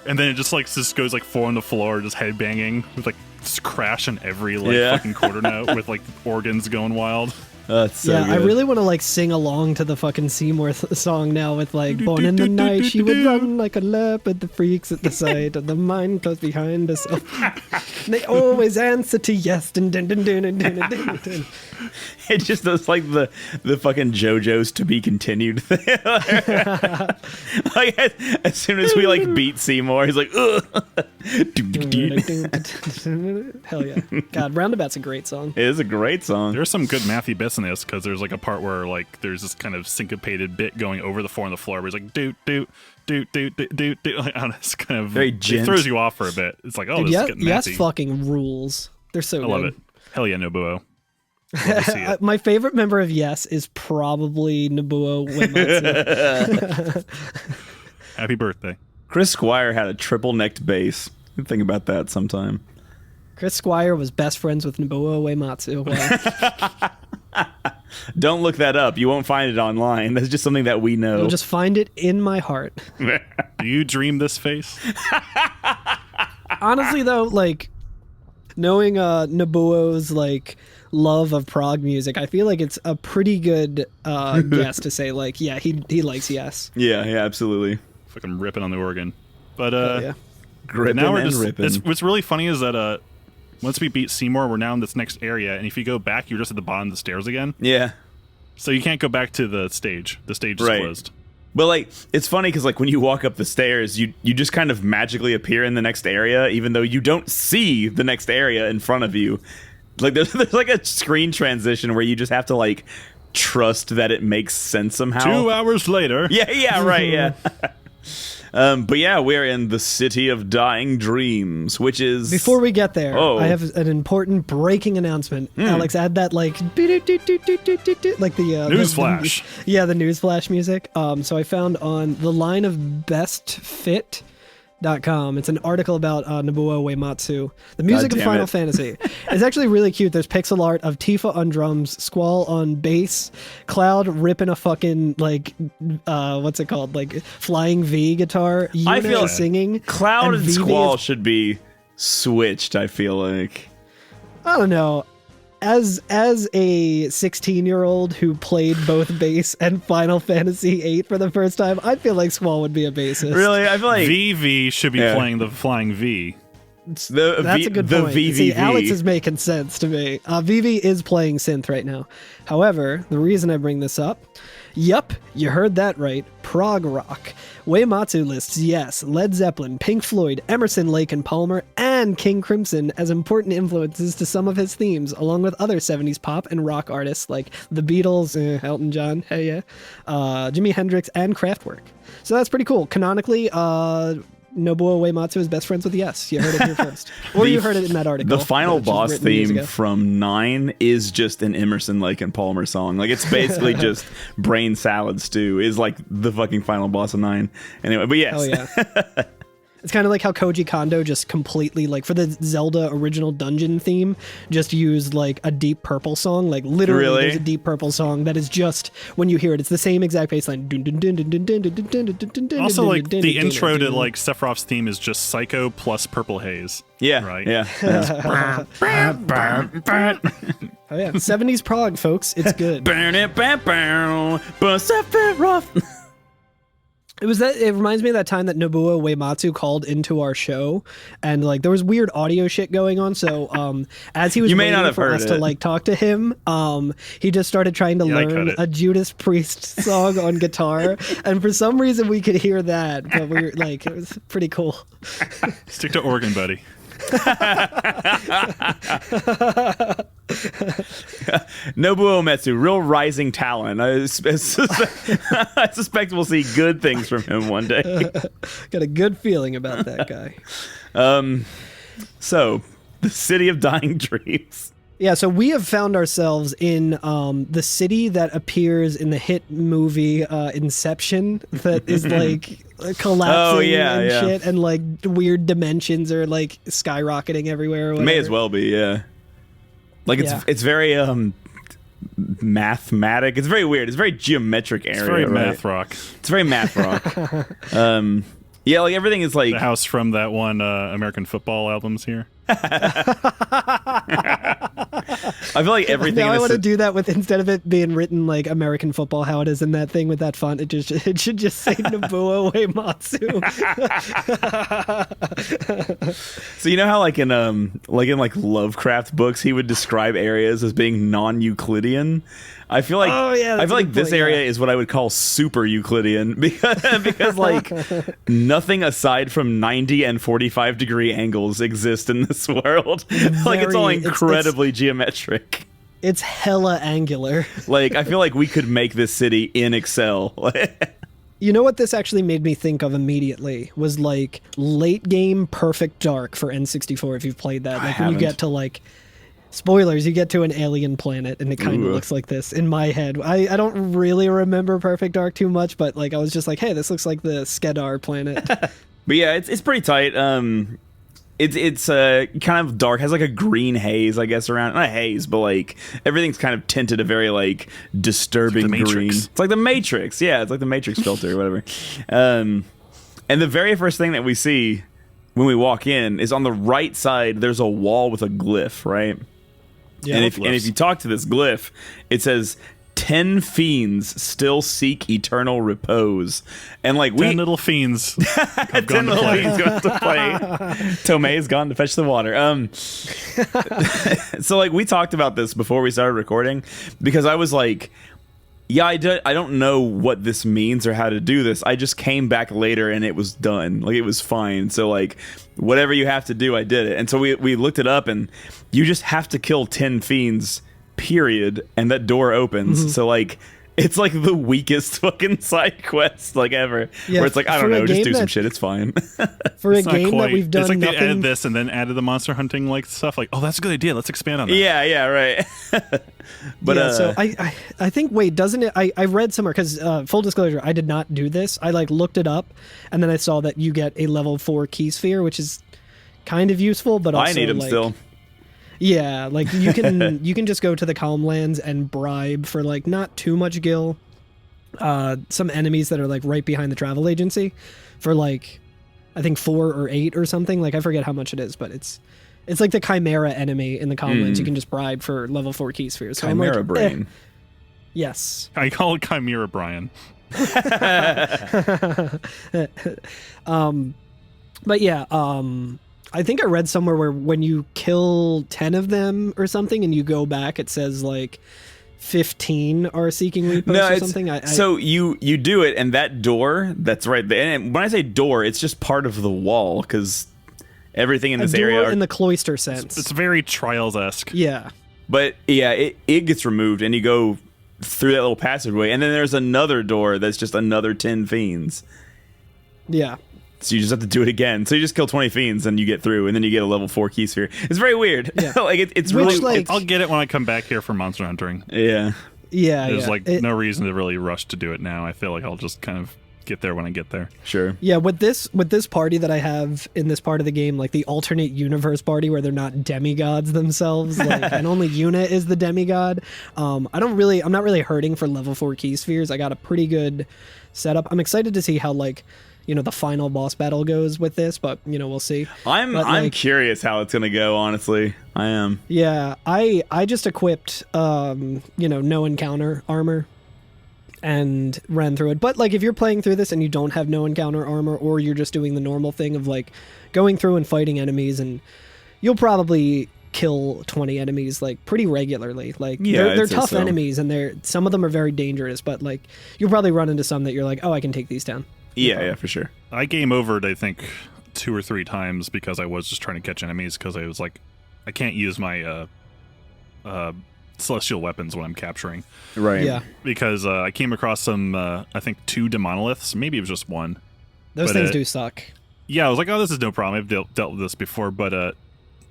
and then it just goes like four on the floor, just headbanging with like just crashing every fucking quarter note with like organs going wild. That's so Yeah, I good. really want to like sing along to the fucking Seymour song now with like born in the night she would run like a leopard, the freaks at the sight of the mind close behind us. And they always answer to yes. Dun, dun, dun, dun, dun, dun, dun, dun. It just does like the fucking JoJo's to be continued thing. Like as soon as we like beat Seymour, he's like, ugh. Hell yeah. God, Roundabout's a great song. It is a great song. There's some good mathy bits in this because there's like a part where like there's this kind of syncopated bit going over the four on the floor where he's like doot doot doot doot doot doot doot. Like, I don't know, it's kind of Very it gent. throws you off for a bit. It's like, oh, Dude, this yeah, is getting yes, mathy. fucking rules. They're so I good. love it. Hell yeah, Nobuo. Love to see it. My favorite member of Yes is probably Nobuo Uematsu. Happy birthday. Chris Squire had a triple necked bass. Think about that sometime. Chris Squire was best friends with Nobuo Uematsu. Wow. Don't look that up. You won't find it online. That's just something that we know. You'll just find it in my heart. Do you dream this face? Honestly, though, like knowing Nobuo's like love of prog music, I feel like it's a pretty good guess to say like, yeah, he likes Yes. Yeah, absolutely. Fucking ripping on the organ. But Yeah. Gripping now we're and just. ripping. What's really funny is that once we beat Seymour, we're now in this next area, and if you go back, you're just at the bottom of the stairs again. Yeah. So you can't go back to the stage. The stage is Right. closed. But like, it's funny because like when you walk up the stairs, you just kind of magically appear in the next area, even though you don't see the next area in front of you. Like there's like a screen transition where you just have to like trust that it makes sense somehow. 2 hours later. Yeah, right, yeah. But yeah, we're in the City of Dying Dreams, which is... Before we get there, Oh. I have an important breaking announcement. Alex, add that like like the Newsflash. the newsflash music. So I found on the line of bestfit.com. It's an article about Nobuo Uematsu, the music God of damn Final it. Fantasy. It's actually really cute. There's pixel art of Tifa on drums, Squall on bass, Cloud ripping a fucking like what's it called, like flying V guitar. I Yuna feel is singing. Cloud and Vivi Squall is- should be switched, I feel like. I don't know. As a 16-year-old who played both bass and Final Fantasy VIII for the first time, I feel like Squall would be a bassist. Really? I feel like... VV should be Yeah. playing the flying V. That's a good the point. VVV. See, Alex is making sense to me. Vivi is playing synth right now. However, the reason I bring this up, yup, you heard that right, prog rock. Uematsu lists, yes, Led Zeppelin, Pink Floyd, Emerson, Lake and Palmer, and King Crimson as important influences to some of his themes, along with other 70s pop and rock artists like the Beatles, Elton John, hey yeah, Jimi Hendrix, and Kraftwerk. So that's pretty cool. Canonically, Nobuo Uematsu is best friends with Yes. You heard it here first. Or you heard it in that article. The final which was boss written years theme ago. from 9 is just an Emerson, Lake and Palmer song. Like, it's basically just brain salad stew is like the fucking final boss of 9. Anyway, but yes. Oh yeah. It's kind of like how Koji Kondo just completely, like, for the Zelda original dungeon theme, just used like a Deep Purple song. Like literally, Really? there's a Deep Purple song that is just when you hear it, it's the same exact bass line. Also, like the intro to like Sephiroth's theme is just Psycho plus Purple Haze. Yeah. Right. Yeah. Oh yeah, 70s prog, folks. It's good. Burn it, but Sephiroth. It reminds me of that time that Nobuo Uematsu called into our show, and like there was weird audio shit going on. So as he was You may waiting not have for heard us to it. like talk to him, he just started trying to Yeah, I cut learn it. a Judas Priest song on guitar, and for some reason we could hear that, but we were like, it was pretty cool. Stick to organ, buddy. Nobuo Uematsu, real rising talent. I suspect we'll see good things from him one day. Got a good feeling about that guy. So, the City of Dying Dreams. Yeah, so we have found ourselves in the city that appears in the hit movie Inception, that is like collapsing Oh, yeah, and yeah. shit, and like weird dimensions are like skyrocketing everywhere. Or whatever. May as well be, yeah. Like it's very mathematic. It's very weird. It's a very geometric area. It's very right? math rock. It's very math rock. Yeah, like everything is like The house from that one American football album's here. I feel like everything. Now in I this want to do that with, instead of it being written like American football, how it is in that thing with that font, it should just say Nobuo Uematsu. So you know how like in Lovecraft books he would describe areas as being non-Euclidean. I feel like Oh, yeah, I that's feel a like good this point, area yeah. is what I would call super Euclidean because like nothing aside from 90 and 45 degree angles exist in this world. Like it's all Very- it's- incredibly geometric. It's hella angular. Like I feel like we could make this city in Excel. You know what this actually made me think of immediately was like late game Perfect Dark for N64. If you've played that, like when you haven't. get to like spoilers, you get to an alien planet and it kind of Ooh. looks like this in my head. I don't really remember Perfect Dark too much, but like I was just like, hey, this looks like the Skedar planet. But yeah, it's pretty tight. It's kind of dark, has like a green haze, I guess, around, not haze, but like everything's kind of tinted a very like disturbing It's like the green. Matrix. It's like the Matrix. Yeah, it's like the Matrix filter or whatever. And the very first thing that we see when we walk in is on the right side. There's a wall with a glyph, right? Yeah, and if you talk to this glyph, it says 10 fiends still seek eternal repose. And like 10 little fiends have 10 gone to little play. fiends gone to play. Tomei's gone to fetch the water. So like we talked about this before we started recording because I was like, yeah, I don't know what this means or how to do this. I just came back later and it was done. Like it was fine. So like whatever you have to do, I did it. And so we looked it up and you just have to kill 10 fiends, period, and that door opens. So like It's like the weakest fucking side quest like ever. Yeah, where it's like, I for don't a know, just game do some that- shit. It's fine. For a It's not game that quite- we've done It's like they nothing. added this and then added the monster hunting like stuff. Like, oh, that's a good idea. Let's expand on that. yeah, right. But yeah, so I think wait, doesn't it? I read somewhere because full disclosure, I did not do this. I like looked it up, and then I saw that you get a level 4 key sphere, which is kind of useful, but also I need them like, still. Yeah, like you can you can just go to the Calm Lands and bribe for like not too much gil, some enemies that are like right behind the travel agency, for like I think 4 or 8 or something. Like I forget how much it is, but it's like the Chimera enemy in the Calm Lands. You can just bribe for level 4 key spheres. So Chimera I'm like, brain. Yes. I call it Chimera Brian. But yeah, I think I read somewhere where when you kill 10 of them or something and you go back, it says like 15 are seeking repos or something. So you do it, and that door that's right there. And when I say door, it's just part of the wall because everything in a this door area. in the cloister sense. It's very Trials-esque. Yeah. But yeah, it gets removed, and you go through that little passageway, and then there's another door that's just another 10 fiends. Yeah. So you just have to do it again. So you just kill 20 fiends, and you get through, and then you get a level 4 key sphere. It's very weird. Yeah. Like it's Which, really like- I'll get it when I come back here for monster hunting. yeah. Yeah. There's yeah. like no reason to really rush to do it now. I feel like I'll just kind of get there when I get there. Sure. Yeah, with this party that I have in this part of the game, like the alternate universe party where they're not demigods themselves, like, and only Yuna is the demigod. I'm not really hurting for level 4 key spheres. I got a pretty good setup. I'm excited to see how like, the final boss battle goes with this, but we'll see. I'm curious how it's gonna go. Honestly, I am. Yeah, I just equipped no encounter armor and ran through it. But like if you're playing through this and you don't have no encounter armor, or you're just doing the normal thing of like going through and fighting enemies, and you'll probably kill 20 enemies like pretty regularly. Like they're tough enemies, and some of them are very dangerous, but like you'll probably run into some that you're like, oh, I can take these down. Yeah, for sure. I game overed, I think, 2 or 3 times because I was just trying to catch enemies because I was like, I can't use my celestial weapons when I'm capturing. Right. Yeah. Because I came across some, I think 2 Monoliths. Maybe it was just 1. Those things do suck. Yeah, I was like, oh, this is no problem. I've dealt with this before, but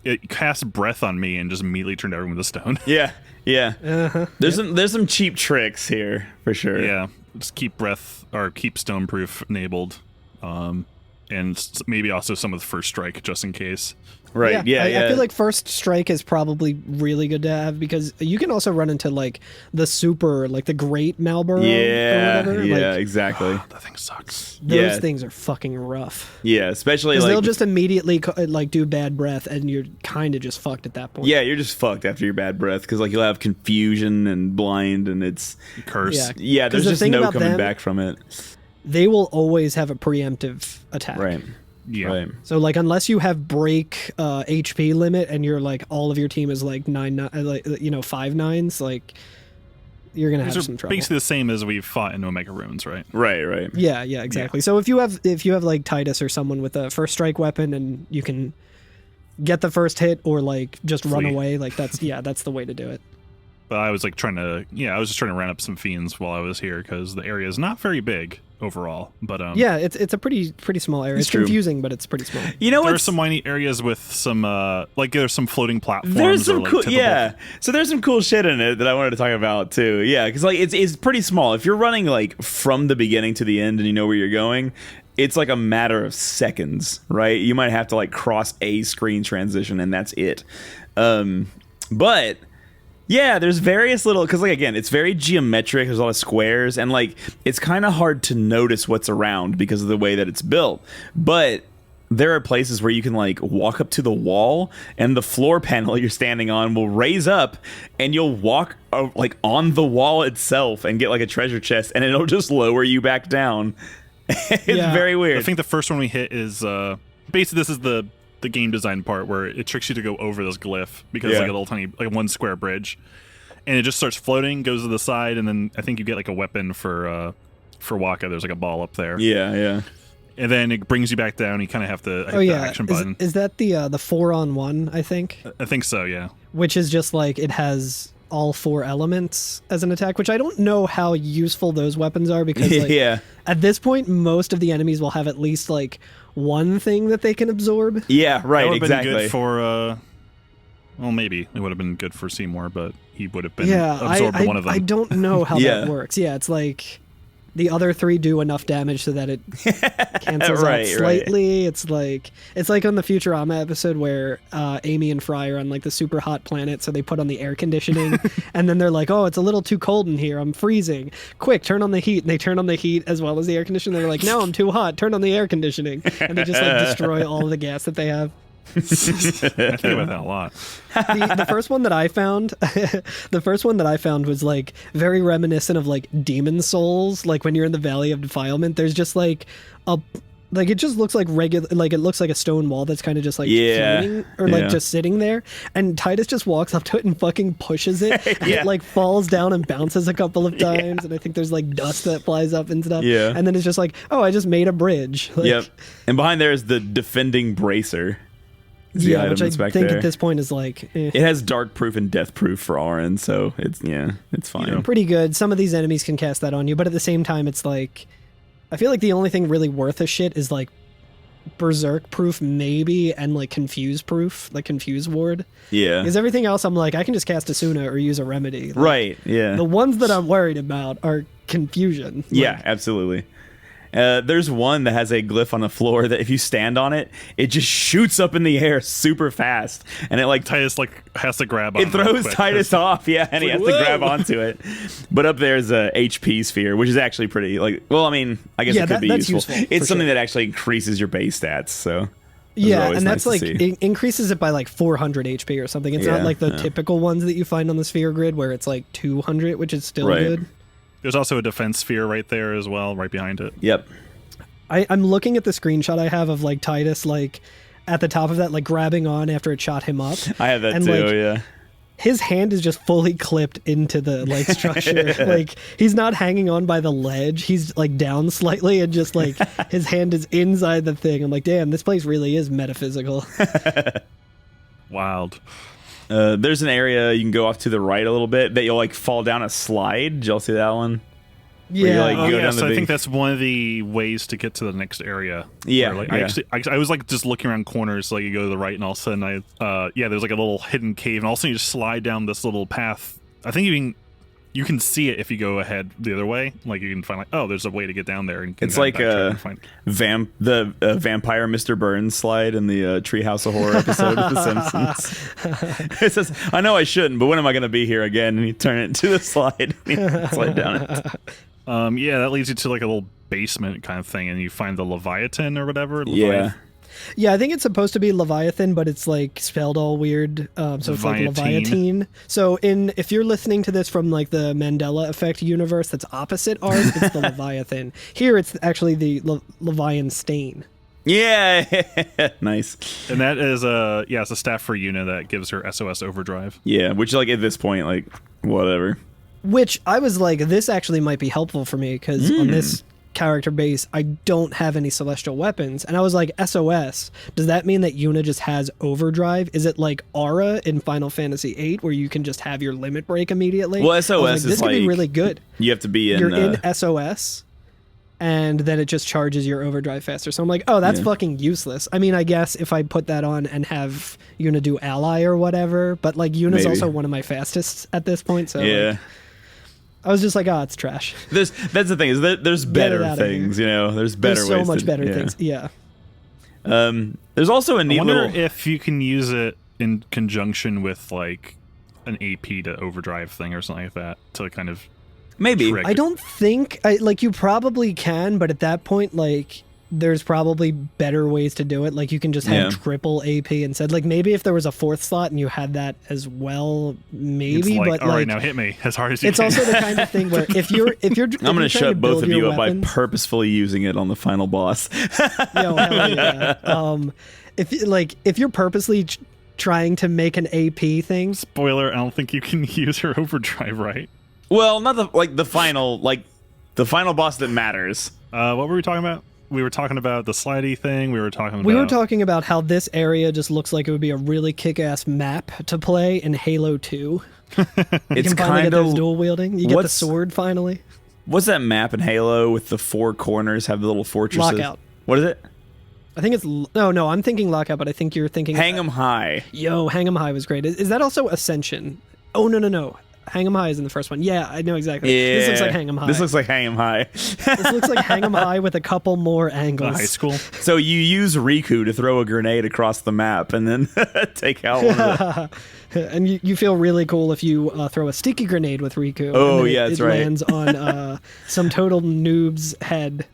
it cast breath on me and just immediately turned everyone to stone. Yeah. Uh-huh. There's some cheap tricks here for sure. Yeah, just keep breath or keep stoneproof enabled, and maybe also some of the first strike just in case. Right. Yeah. I feel like first strike is probably really good to have because you can also run into like the super, like the great Malboro. Yeah. Or whatever. Yeah. Like, exactly. That thing sucks. those things are fucking rough. Yeah. Especially Because like they'll just immediately like do bad breath, and you're kind of just fucked at that point. Yeah, you're just fucked after your bad breath because like you'll have confusion and blind, and it's Curse. Yeah. yeah. There's 'Cause the just thing no about coming them- back from it. They will always have a preemptive attack. Right. Yeah. Right. So like unless you have break HP limit and you're like all of your team is like 5 nines, like you're gonna have These some are trouble. basically the same as we've fought in Omega Runes, right? Right. Yeah, exactly. So if you have like Titus or someone with a first strike weapon and you can get the first hit or like just run Flee. away, like that's the way to do it. But I was like I was just trying to run up some fiends while I was here because the area is not very big overall. But Yeah, it's a pretty small area. It's true. confusing, but it's pretty small. You know there are what's some whiny areas with some like there's some floating platforms. There's some or, like, cool, typical- yeah. So there's some cool shit in it that I wanted to talk about too. Yeah, because like it's pretty small. If you're running like from the beginning to the end and you know where you're going, it's like a matter of seconds, right? You might have to like cross a screen transition and that's it. But yeah, there's various little, because like again, it's very geometric. There's a lot of squares, and like it's kind of hard to notice what's around because of the way that it's built. But there are places where you can like walk up to the wall, and the floor panel you're standing on will raise up, and you'll walk like on the wall itself and get like a treasure chest, and it'll just lower you back down. It's very weird. I think the first one we hit is basically this is the game design part where it tricks you to go over this glyph because it's like a little tiny like one square bridge, and it just starts floating, goes to the side, and then I think you get like a weapon for Waka. There's like a ball up there. Yeah. And then it brings you back down. You kind of have to hit the action button. Is that the 4-on-1? I think. I think so. Yeah. Which is just like it has all 4 elements as an attack, which I don't know how useful those weapons are because like, Yeah. at this point, most of the enemies will have at least like one thing that they can absorb. Yeah, That right, would have exactly. been good for, well, maybe it would have been good for Seymour, but he would have been Yeah, absorbed I one of them. I don't know how Yeah. that works. Yeah, it's like the other 3 do enough damage so that it cancels Right, out slightly. It's like on the Futurama episode where Amy and Fry are on like the super hot planet, so they put on the air conditioning, and then they're like, "Oh, it's a little too cold in here. I'm freezing. Quick, turn on the heat." And they turn on the heat as well as the air conditioning. They're like, "No, I'm too hot. Turn on the air conditioning." And they just like destroy all the gas that they have. I think about that a lot. The first one that I found, was like very reminiscent of like Demon Souls. Like when you're in the Valley of Defilement, there's just like it just looks like regular, like it looks like a stone wall that's kind of just like floating or like just sitting there. And Titus just walks up to it and fucking pushes it. And it like falls down and bounces a couple of times. And I think there's like dust that flies up and stuff. Yeah. And then it's just like, oh, I just made a bridge. Like, Yep. And behind there is the defending bracer. It's the Yeah, item which I that's back think there. at this point is like, It has dark proof and death proof for Auron, so it's fine. pretty good. Some of these enemies can cast that on you, but at the same time, it's like, I feel like the only thing really worth a shit is like berserk proof maybe, and like confuse proof, like confuse ward. Yeah. Because everything else, I'm like, I can just cast Asuna or use a remedy. Like, Right, yeah. The ones that I'm worried about are confusion. Yeah, absolutely. There's one that has a glyph on the floor that if you stand on it, it just shoots up in the air super fast, and it like Titus like has to grab on it throws Titus off, yeah, and he has to grab onto it. But up there's a HP sphere, which is actually pretty like. Well, I mean, I guess Yeah, it could be that's useful. useful, It's for something sure. that actually increases your base stats. So those are Yeah, always and nice that's to like, see. it increases it by like 400 HP or something. It's Yeah, not like the yeah. typical ones that you find on the sphere grid where it's like 200, which is still Right. good. There's also a defense sphere right there as well, right behind it. Yep. I'm looking at the screenshot I have of like Titus like at the top of that, like grabbing on after it shot him up. I have that And, too. like, Yeah. His hand is just fully clipped into the like structure. Like he's not hanging on by the ledge. He's like down slightly and just like his hand is inside the thing. I'm like, damn, this place really is metaphysical. Wild. There's an area you can go off to the right a little bit that you'll like fall down a slide. Did y'all see that one? you, Yeah. like, Oh, go yeah, down so the I big- think that's one of the ways to get to the next area. Yeah, Where, like, yeah. I was like just looking around corners, like you go to the right, and all of a sudden there's like a little hidden cave, and all of a sudden you just slide down this little path. I think you can see it if you go ahead the other way. Like you can find like, oh, there's a way to get down there. And you can It's kinda like backtrack and find. the vampire Mr. Burns slide in the Treehouse of Horror episode of The Simpsons. It says, "I know I shouldn't, but when am I going to be here again?" And you turn it into the slide, and you slide down it. Yeah, that leads you to like a little basement kind of thing, and you find the Leviathan or whatever. Yeah, Yeah, I think it's supposed to be Leviathan, but it's like spelled all weird. So it's like Leviatine. Leviatine. So if you're listening to this from like the Mandela Effect universe that's opposite ours, it's the Leviathan. Here it's actually the Levian Stain. yeah, nice. And that is it's a staff for Yuna that gives her SOS overdrive. Yeah, which like at this point, like whatever. Which I was like, this actually might be helpful for me because on this character base, I don't have any celestial weapons. And I was like, SOS, does that mean that Yuna just has overdrive? Is it like Aura in Final Fantasy VIII where you can just have your limit break immediately? Well, I was SOS like, is this could be like- really good. You have to be in. You're in SOS, and then it just charges your overdrive faster. So I'm like, oh, that's fucking useless. I mean, I guess if I put that on and have Yuna do ally or whatever, but like Yuna's Maybe. also one of my fastest at this point. So yeah. like, I was just like, oh, it's trash. That's the thing is that there's better outta things, you know. There's better There's so ways much to, better yeah. things. Yeah. There's also a I neat wonder little. if you can use it in conjunction with like an AP to overdrive thing or something like that to kind of Maybe. trick. I don't think like you probably can, but at that point, like there's probably better ways to do it. Like you can just have Yeah. triple AP instead. Like maybe if there was a fourth slot and you had that as well, It's maybe. like, but all like right, now hit me as hard as you it's can. also the kind of thing where if you're I'm going to trying shut both build of your you up by weapons- purposefully using it on the final boss. Yo, hell yeah. If you're purposely trying to make an AP thing, Spoiler: I don't think you can use her overdrive right. Well, not the final boss that matters. What were we talking about? we were talking about the slidey thing. We were talking about how this area just looks like it would be a really kick-ass map to play in Halo 2. You It's can finally kind get those of dual wielding. You get the what's- sword finally. What's that map in Halo with the 4 corners have the little fortresses? Lockout. What is it? I think it's no. I'm thinking Lockout, but I think you're thinking Hang 'em High. Yo, Hang 'em High was great. Is that also Ascension? Oh no. Hang 'em High is in the first one. Yeah, I know exactly. Yeah. This looks like Hang 'em High. This looks like Hang 'em High. This looks like Hang 'em High with a couple more angles. high school. So you use Riku to throw a grenade across the map and then take out one of the... And you feel really cool if you throw a sticky grenade with Riku. Oh, and then yeah, it that's right. lands on some total noob's head.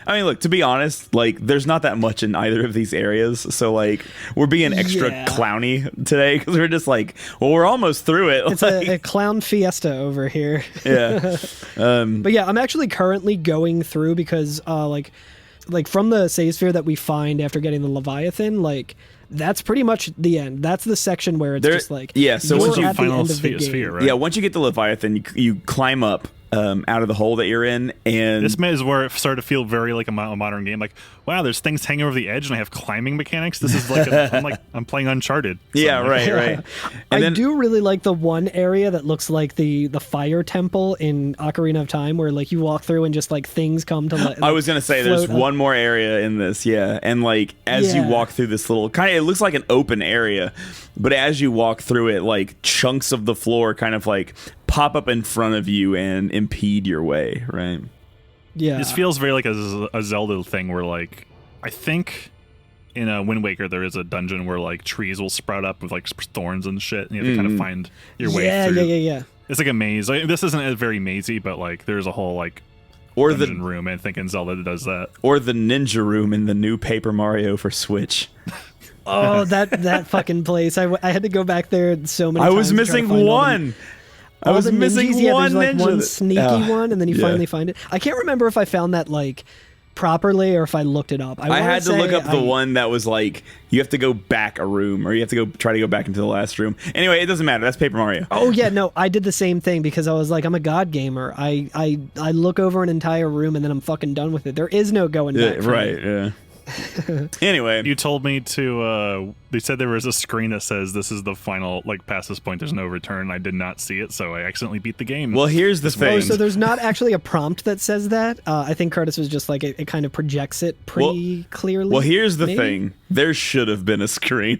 Look, to be honest, like, there's not that much in either of these areas. So, like, we're being extra Yeah. clowny today because we're just like, well, we're almost through it. It's a clown fiesta over here. Yeah. But yeah, I'm actually currently going through because like from the save sphere that we find after getting the Leviathan, like that's pretty much the end. That's the section where it's just like yeah, so you're once you at the final end of the game. sphere, right? Yeah, once you get the Leviathan, you climb up out of the hole that you're in, and This is where it started to feel very like a modern game. Like, wow, there's things hanging over the edge, and I have climbing mechanics. This is like I'm playing Uncharted. So, yeah, like, right. I And then do really like the one area that looks like the fire temple in Ocarina of Time, where like you walk through and just like things come to. I was gonna say there's float up. one more area in this, yeah, and like as you Yeah. walk through this little kind of, it looks like an open area, but as you walk through it, like chunks of the floor kind of like pop up in front of you and impede your way, right? Yeah. This feels very like a Zelda thing where, like, I think in Wind Waker there is a dungeon where like trees will sprout up with like thorns and shit, and you have to kind of find your way through. Yeah. It's like a maze. Like, this isn't very mazy, but like there's a whole like Or dungeon the room, and I think in Zelda does that. or the ninja room in the new Paper Mario for Switch. Oh, that fucking place! I had to go back there so many I times. was to try to missing find all the- one. I all was the missing ninjas. Yeah, one there's like ninja. one sneaky one, and then you yeah. finally find it. I can't remember if I found that like properly or if I looked it up. I wanna had to look say up the one that was like you have to go back a room, or you have to try to go back into the last room. Anyway, it doesn't matter. That's Paper Mario. Oh yeah, no, I did the same thing because I was like, I'm a god gamer. I look over an entire room and then I'm fucking done with it. There is no going back. for Right. me. Yeah. Anyway, You told me to. They said there was a screen that says this is the final, like, past this point. There's no return. I did not see it, so I accidentally beat the game. well, here's the Oh, thing. so there's not actually a prompt that says that. I think Curtis was just like it kind of projects it pretty clearly. Well, here's the maybe? thing. There should have been a screen.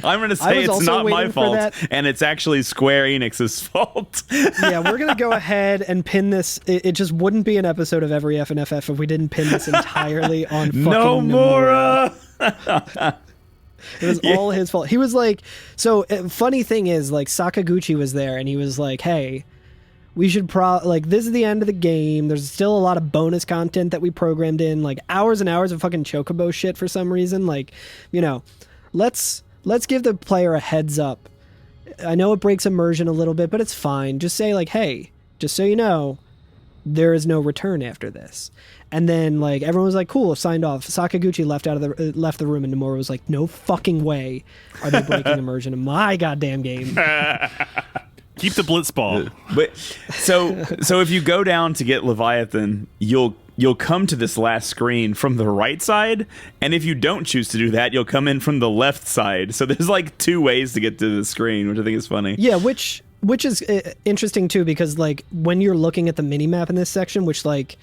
I'm going to say was it's also not my waiting for fault, that. and it's actually Square Enix's fault. Yeah, we're gonna go ahead and pin this. It just wouldn't be an episode of every FNFF if we didn't pin this entirely on fucking No Nomura. more. It was all his fault. He was like, so funny thing is, like Sakaguchi was there, and he was like, "Hey, we should like this is the end of the game. There's still a lot of bonus content that we programmed in, like hours and hours of fucking chocobo shit for some reason. Like, you know, let's give the player a heads up. I know it breaks immersion a little bit, but it's fine. Just say like, hey, just so you know, there is no return after this." And then like everyone was like, cool, signed off. Sakaguchi left the room, and Nomura was like, no fucking way are they breaking immersion in my goddamn game. Keep the blitzball. But so if you go down to get Leviathan, you'll come to this last screen from the right side, and if you don't choose to do that, you'll come in from the left side. So there's like two ways to get to the screen, which I think is funny. Yeah, which is interesting too, because like when you're looking at the mini map in this section, which like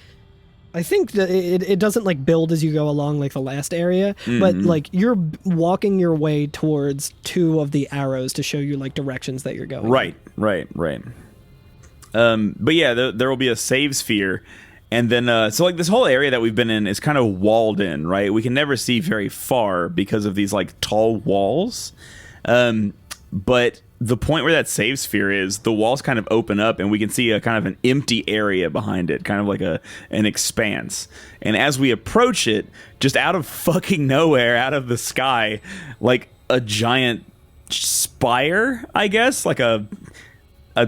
I think that it doesn't like build as you go along like the last area, but like you're walking your way towards two of the arrows to show you like directions that you're going. Right. But yeah, there will be a save sphere. And then, so like this whole area that we've been in is kind of walled in, right? We can never see very far because of these like tall walls. But the point where that save sphere is, the walls kind of open up and we can see a kind of an empty area behind it, kind of like an expanse. And as we approach it, just out of fucking nowhere, out of the sky, like a giant spire, I guess, like a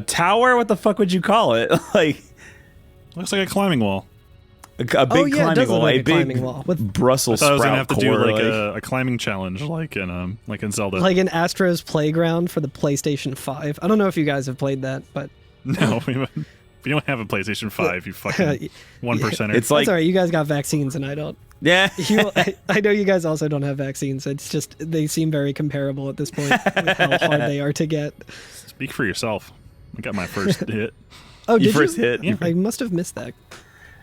tower. What the fuck would you call it? Like. Looks like a climbing wall. A big Oh, yeah, it climbing does look wall, like a a big climbing wall with- Brussels I thought I was sprout gonna have to do core, like a climbing challenge, like in Zelda. Like in Astro's Playground for the PlayStation 5. I don't know if you guys have played that, but no, If you don't have a PlayStation 5, you fucking 1%er. It's like That's all right. You guys got vaccines, and I don't. yeah. I know you guys also don't have vaccines. It's just they seem very comparable at this point with how hard they are to get. Speak for yourself. I got my first hit. Oh, Your did first you? hit. Yeah. I must have missed that.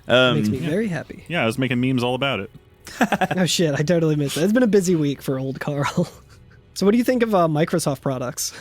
Makes me very happy. Yeah, I was making memes all about it. Oh shit, I totally missed that. It's been a busy week for old Carl. So what do you think of Microsoft products?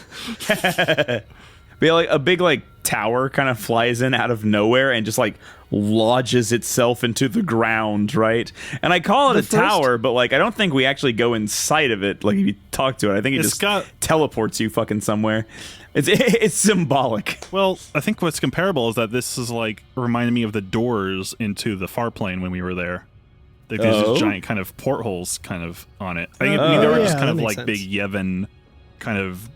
But like a big like tower kind of flies in out of nowhere and just like lodges itself into the ground, right? And I call it a tower, but like I don't think we actually go inside of it. Like if you talk to it, I think it just teleports you fucking somewhere. It's symbolic. Well, I think what's comparable is that this is like reminding me of the doors into the far plane when we were there. Like there's just giant kind of portholes kind of on it. I mean, they were just kind of like big Yevon kind of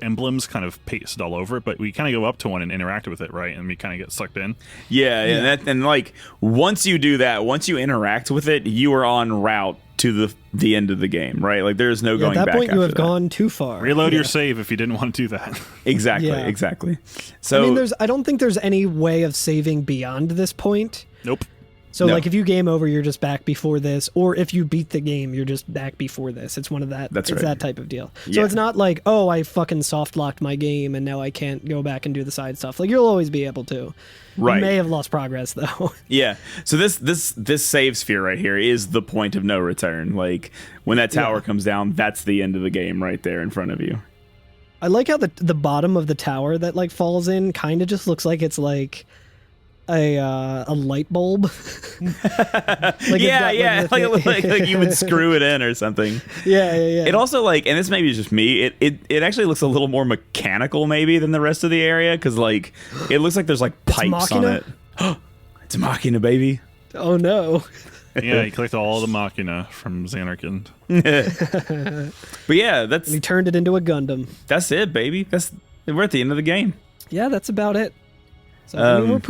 emblems kind of pasted all over it, but we kind of go up to one and interact with it, right? And we kind of get sucked in. Yeah. And like once you do that, once you interact with it, you are en route to the end of the game, right? Like there's no going back. At that point, you have that. gone too far. Reload your save if you didn't want to do that. Exactly. So I mean, I don't think there's any way of saving beyond this point. Nope. So like if you game over, you're just back before this, or if you beat the game, you're just back before this. It's one of that. That's it's right. that type of deal. So it's not like, oh, I fucking soft locked my game and now I can't go back and do the side stuff. Like you'll always be able to. Right. You may have lost progress though. Yeah. So this save sphere right here is the point of no return. Like when that tower comes down, that's the end of the game right there in front of you. I like how the bottom of the tower that like falls in kind of just looks like it's like a light bulb. Like like you would screw it in or something. Yeah. It also like, and this maybe is just me, it actually looks a little more mechanical maybe than the rest of the area, because like it looks like there's like pipes on it. It's Machina, baby. Oh no. Yeah, he collected all the Machina from Xanarkand. But yeah, And he turned it into a Gundam. that's it, baby. We're at the end of the game. Yeah, that's about it. So I mean,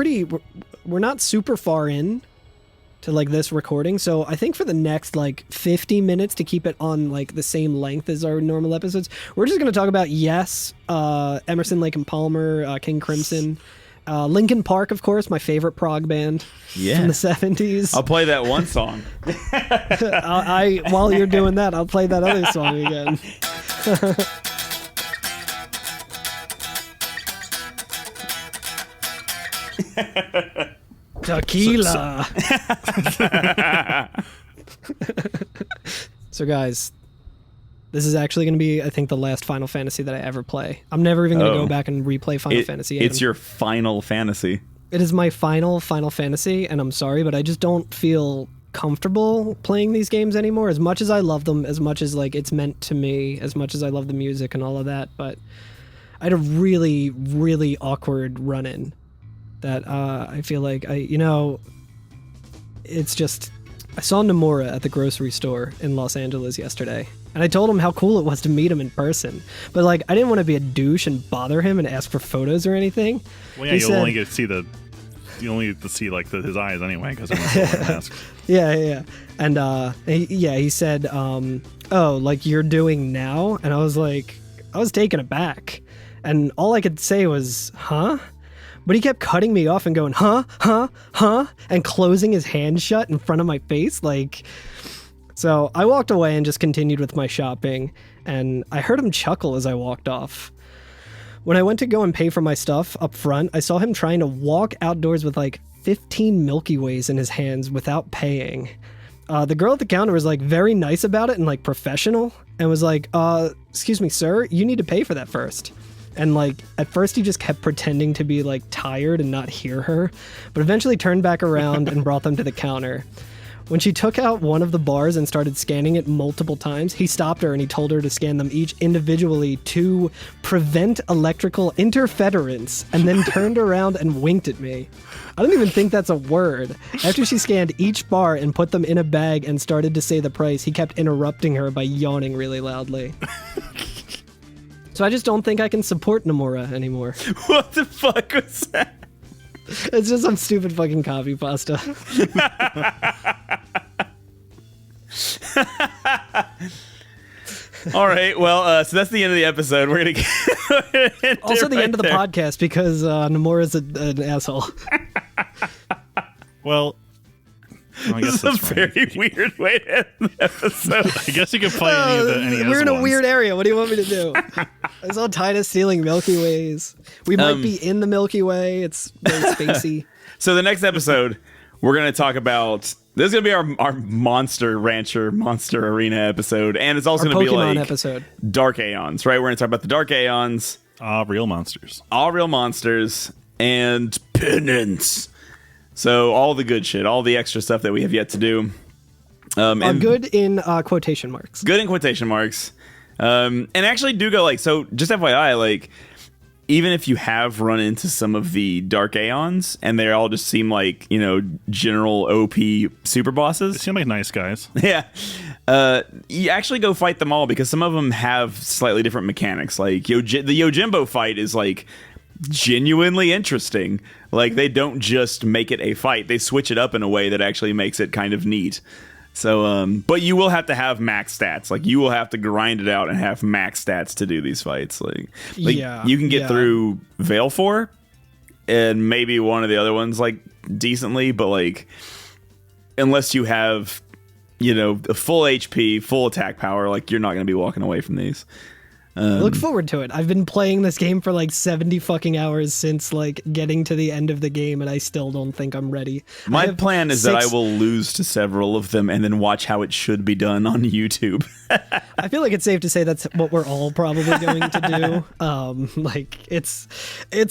we're not super far in to like this recording, so I think for the next like 50 minutes to keep it on like the same length as our normal episodes, we're just going to talk about Emerson, Lake and Palmer, King Crimson, Linkin Park, of course, my favorite prog band from the 70s. I'll play that one song. While you're doing that, I'll play that other song again. Tequila. So guys, this is actually going to be, I think, the last Final Fantasy that I ever play. I'm never even going to go back and replay Final Fantasy. It's your final fantasy. It is my final Final Fantasy, and I'm sorry, but I just don't feel comfortable playing these games anymore. As much as I love them, as much as like it's meant to me, as much as I love the music and all of that, but I had a really, really awkward run-in that I feel like it's just, I saw Nomura at the grocery store in Los Angeles yesterday, and I told him how cool it was to meet him in person, but like I didn't want to be a douche and bother him and ask for photos or anything. Well, yeah, you'll only get to see like his eyes anyway because I'm wearing a mask. Yeah. And he said, "Oh, like you're doing now?" And I was taken aback, and all I could say was, "Huh?" But he kept cutting me off and going, huh, and closing his hand shut in front of my face. So I walked away and just continued with my shopping, and I heard him chuckle as I walked off. When I went to go and pay for my stuff up front, I saw him trying to walk outdoors with like 15 Milky Ways in his hands without paying. The girl at the counter was like very nice about it and like professional, and was like, excuse me, sir, you need to pay for that first. And like at first he just kept pretending to be like tired and not hear her, but eventually turned back around and brought them to the counter. When she took out one of the bars and started scanning it multiple times, he stopped her and he told her to scan them each individually to prevent electrical interference, and then turned around and winked at me. I don't even think that's a word. After she scanned each bar and put them in a bag and started to say the price, he kept interrupting her by yawning really loudly. So I just don't think I can support Nomura anymore. What the fuck was that? It's just some stupid fucking copy pasta. All right. Well, so that's the end of the episode. We're gonna get Also, the end of the podcast because Nomura's an asshole. Well, I guess This is a very weird way to end the episode. I guess you could play any of the NES We're in a ones. weird area. What do you want me to do? I saw Titus stealing Milky Ways. We might be in the Milky Way. It's very spacey. So the next episode, we're going to talk about. This is going to be our Monster Rancher, Monster Arena episode, and it's also Our going to be Pokemon like episode. Dark Aeons, right? We're going to talk about the Dark Aeons, Real monsters. all real monsters, and penance. So all the good shit, all the extra stuff that we have yet to do. And Good in quotation marks. good in quotation marks. And actually do go like, so just FYI, like, even if you have run into some of the Dark Aeons and they all just seem like, you know, general OP super They bosses. seem like nice guys. Yeah. You actually go fight them all because some of them have slightly different mechanics. Like the Yojimbo fight is like genuinely interesting. Like they don't just make it a fight. They switch it up in a way that actually makes it kind of neat. So, but you will have to have max stats. Like you will have to grind it out and have max stats to do these fights. Like Yeah, you can get yeah. through Veil 4 and maybe one of the other ones like decently, but like unless you have, you know, a full HP, full attack power, like you're not going to be walking away from these. Look forward to it. I've been playing this game for like 70 fucking hours since like getting to the end of the game, and I still don't think I'm ready. My plan is that I will lose to several of them and then watch how it should be done on YouTube. I feel like it's safe to say that's what we're all probably going to do. Like it's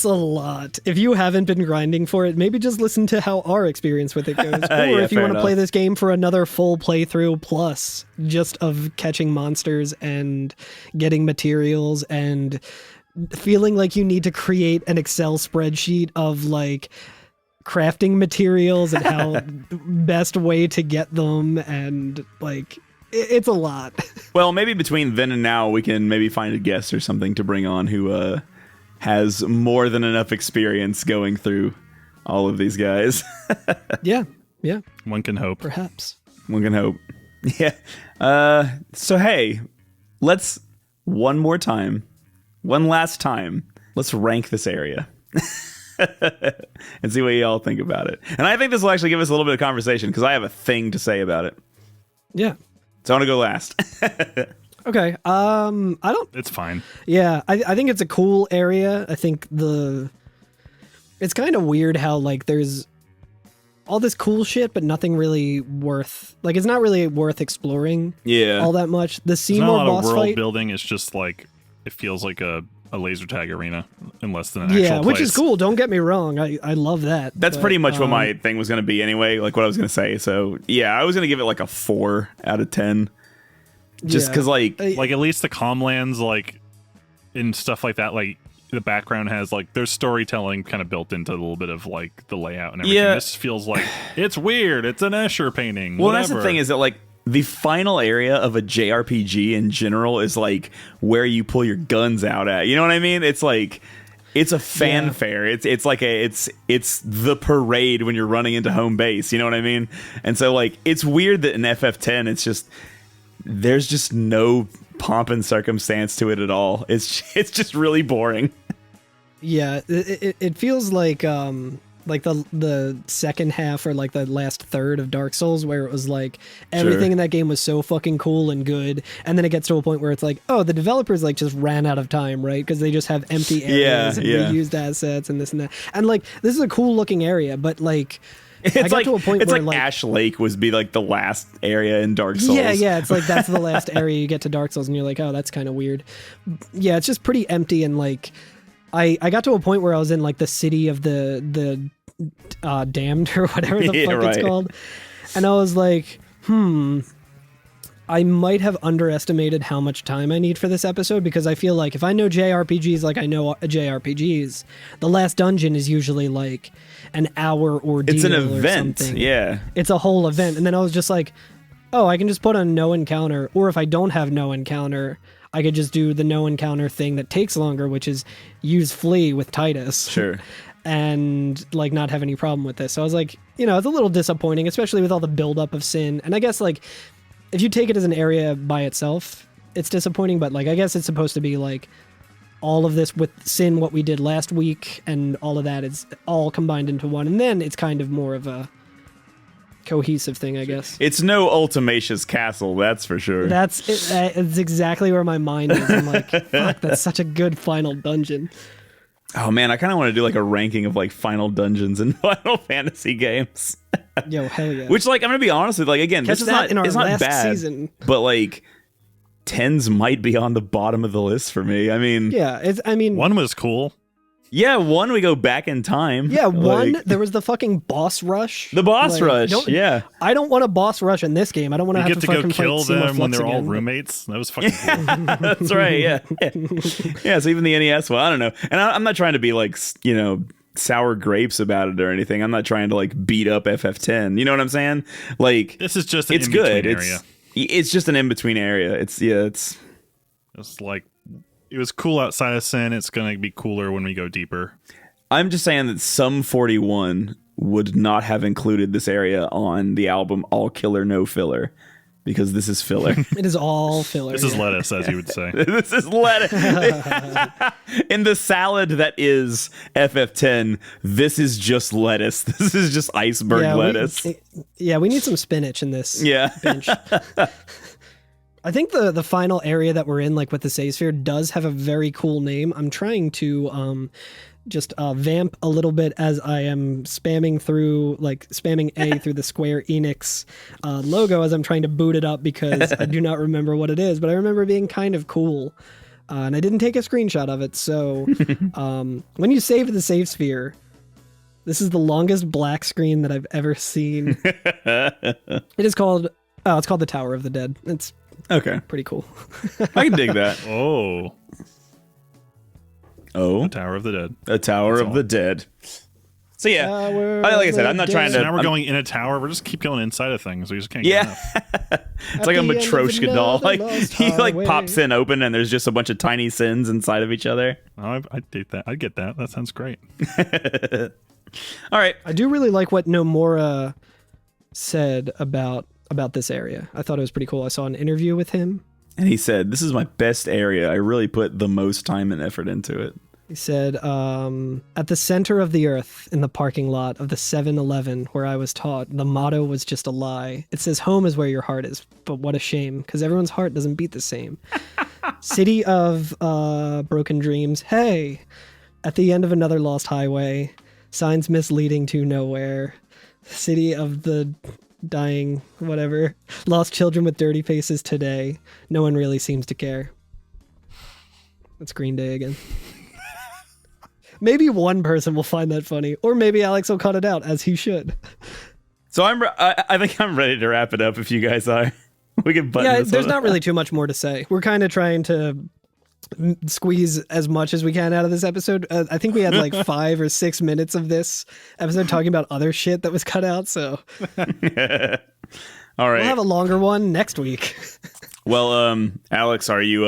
a lot. If you haven't been grinding for it, maybe just listen to how our experience with it goes. Or Yeah, if you fair want to play enough. this game for another full playthrough plus just of catching monsters and getting materials and feeling like you need to create an Excel spreadsheet of like crafting materials and how best way to get them, and like it's a lot. Well, maybe between then and now, we can maybe find a guest or something to bring on who has more than enough experience going through all of these guys. Yeah, One can hope. perhaps. One can hope. Yeah. So, hey, let's one last time, let's rank this area. And see what y'all think about it. And I think this will actually give us a little bit of conversation because I have a thing to say about it. Yeah. So I want to go last. Okay. I don't. It's fine. Yeah, I think it's a cool area. I think it's kind of weird how like there's all this cool shit, but nothing really worth. Like it's not really worth exploring. Yeah. All that much. The There's not a Seymour lot of boss world fight. building. It's just like it feels like a laser tag arena in less than an actual Yeah, which is place. cool. Don't get me wrong. I love that. That's but, pretty much what my thing was going to be anyway, like what I was going to say. So, yeah, I was going to give it like a 4 out of 10. Just Yeah. because, like, Like at least the Comlands, like and stuff like that, like the background has like there's storytelling kind of built into a little bit of like the layout and everything. Yeah. This feels like it's weird. It's an Escher painting. well, that's the whatever. thing is that, like, the final area of a JRPG in general is like where you pull your guns out at. You know what I mean? It's like it's a fanfare. It's like it's the parade when you're running into home base. You know what I mean? And so like it's weird that in FF10 it's just there's just no pomp and circumstance to it at all. It's just really boring. Yeah, it feels like the second half or like the last third of Dark Souls, where it was like everything Sure. in that game was so fucking cool and good, and then it gets to a point where it's like, oh, the developers like just ran out of time, right? Because they just have empty areas and yeah. reused assets and this and that, and like this is a cool looking area, but like I It's got like to a point it's where like Ash Lake was be like the last area in Dark Souls. yeah, it's like that's the last area you get to Dark Souls, and you're like, oh, that's kind of weird. Yeah, it's just pretty empty, and like I got to a point where I was in like the city of the damned or whatever the Yeah, fuck it's right. called, and I was like, I might have underestimated how much time I need for this episode, because I feel like if I know JRPGs like I know JRPGs, the last dungeon is usually like an hour ordeal. It's an or event. something. Yeah. It's a whole event. And then I was just like, oh, I can just put on no encounter, or if I don't have no encounter, I could just do the no encounter thing that takes longer, which is use flee with Titus. Sure. And like not have any problem with this. So I was like, it's a little disappointing, especially with all the buildup of Sin. And I guess like if you take it as an area by itself, it's disappointing, but like I guess it's supposed to be like all of this with Sin, what we did last week, and all of that is all combined into one, and then it's kind of more of a cohesive thing, I guess. It's no Ultimacious Castle, that's for sure. That's it, it's exactly where my mind is. I'm like, fuck, that's such a good final dungeon. Oh man, I kind of want to do like a ranking of like final dungeons in Final Fantasy games. Yo, hell yeah. Which, like, I'm gonna be honest with, like, again, Catch this is that not in our it's not last bad, season. but like 10s might be on the bottom of the list for me. I mean, Yeah, I mean, 1 was cool. yeah, 1 we go back in time. yeah, one, Like, there was the fucking boss rush. the boss Like, rush. don't- Yeah, I don't want a boss rush in this game. I don't want You to have get to to go fucking kill fight Seymour them when Flux they're all again. roommates. That was fucking cool. that's right. Yeah, yeah. So even the NES one, I don't know, and I'm not trying to be like sour grapes about it or anything. I'm not trying to like beat up FF10. You know what I'm saying? Like, This is just an it's in-between good. area. It's just an in between area. It's It's like, it was cool outside of Sin. It's going to be cooler when we go deeper. I'm just saying that Sum 41 would not have included this area on the album All Killer No Filler, because this is filler. It is all filler. This is lettuce, as you would say. This is lettuce. In the salad that is FF10, this is just lettuce. This is just iceberg lettuce. We need some spinach in this Yeah. bench. I think the final area that we're in, like with the save sphere, does have a very cool name. I'm trying to just vamp a little bit as I am spamming A through the Square Enix logo as I'm trying to boot it up, because I do not remember what it is, but I remember it being kind of cool. And I didn't take a screenshot of it, so when you save the save sphere, this is the longest black screen that I've ever seen. It is called, it's called the Tower of the Dead. It's Okay. pretty cool. I can dig that. Oh, Tower of the Dead. A Tower That's of all. the Dead. So yeah, Tower like I said, of I'm not the trying So to. now we're I'm- going in a tower. We're just keep going inside of things. We just can't get Yeah, enough. it's like a At the end of Matryoshka doll. another Like lost he like highway. pops in open, and there's just a bunch of tiny sins inside of each other. Oh, I date that. I get that. That sounds great. All right, I do really like what Nomura said about this area. I thought it was pretty cool. I saw an interview with him. and he said, "This is my best area. I really put the most time and effort into it." He said, at the center of the earth, in the parking lot of the 7-Eleven where I was taught, the motto was just a lie. It says home is where your heart is, but what a shame, because everyone's heart doesn't beat the same. City of broken dreams, hey, at the end of another lost highway, signs misleading to nowhere. City of the dying, whatever. Lost children with dirty faces today. No one really seems to care. That's Green Day again. Maybe one person will find that funny, or maybe Alex will cut it out, as he should. So I think I'm ready to wrap it up. If you guys are, we can button Yeah, this there's one not up. really too much more to say. We're kind of trying to squeeze as much as we can out of this episode. I think we had like 5 or 6 minutes of this episode talking about other shit that was cut out, so All right. we'll have a longer one next week. Well, Alex, are you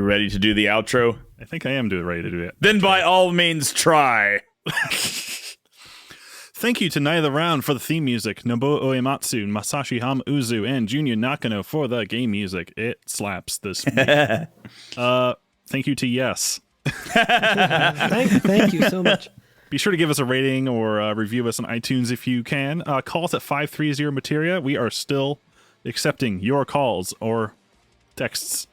ready to do the outro? I think I am ready to do it. Then by all means try. Thank you to Neither Round for the theme music, Nobuo Uematsu, Masashi Ham Uzu, and Junya Nakano for the game music. It slaps this week. Thank you to Yes. Thank you so much. Be sure to give us a rating or review us on iTunes if you can. Call us at 530-MATERIA. We are still accepting your calls or texts.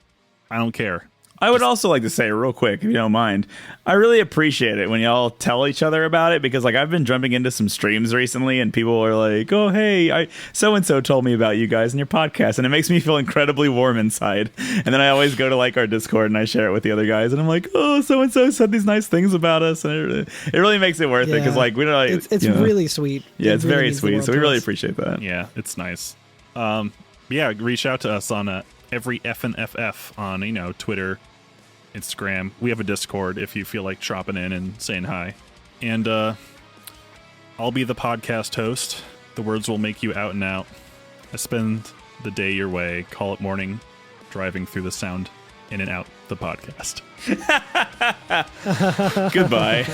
I don't care. I would also like to say real quick, if you don't mind, I really appreciate it when y'all tell each other about it, because like I've been jumping into some streams recently and people are like, oh, hey, so-and-so told me about you guys and your podcast, and it makes me feel incredibly warm inside. And then I always go to like our Discord and I share it with the other guys and I'm like, oh, so-and-so said these nice things about us. And it really makes it worth it, because like we don't like, it's really sweet. Yeah, It it's really very means the sweet. world So we to really us. appreciate that. Yeah, it's nice. Yeah, reach out to us on every FNFF on, Twitter, Instagram. We have a Discord if you feel like dropping in and saying hi. And I'll be the podcast host. The words will make you out and out. I spend the day your way, call it morning, driving through the sound in and out the podcast. Goodbye.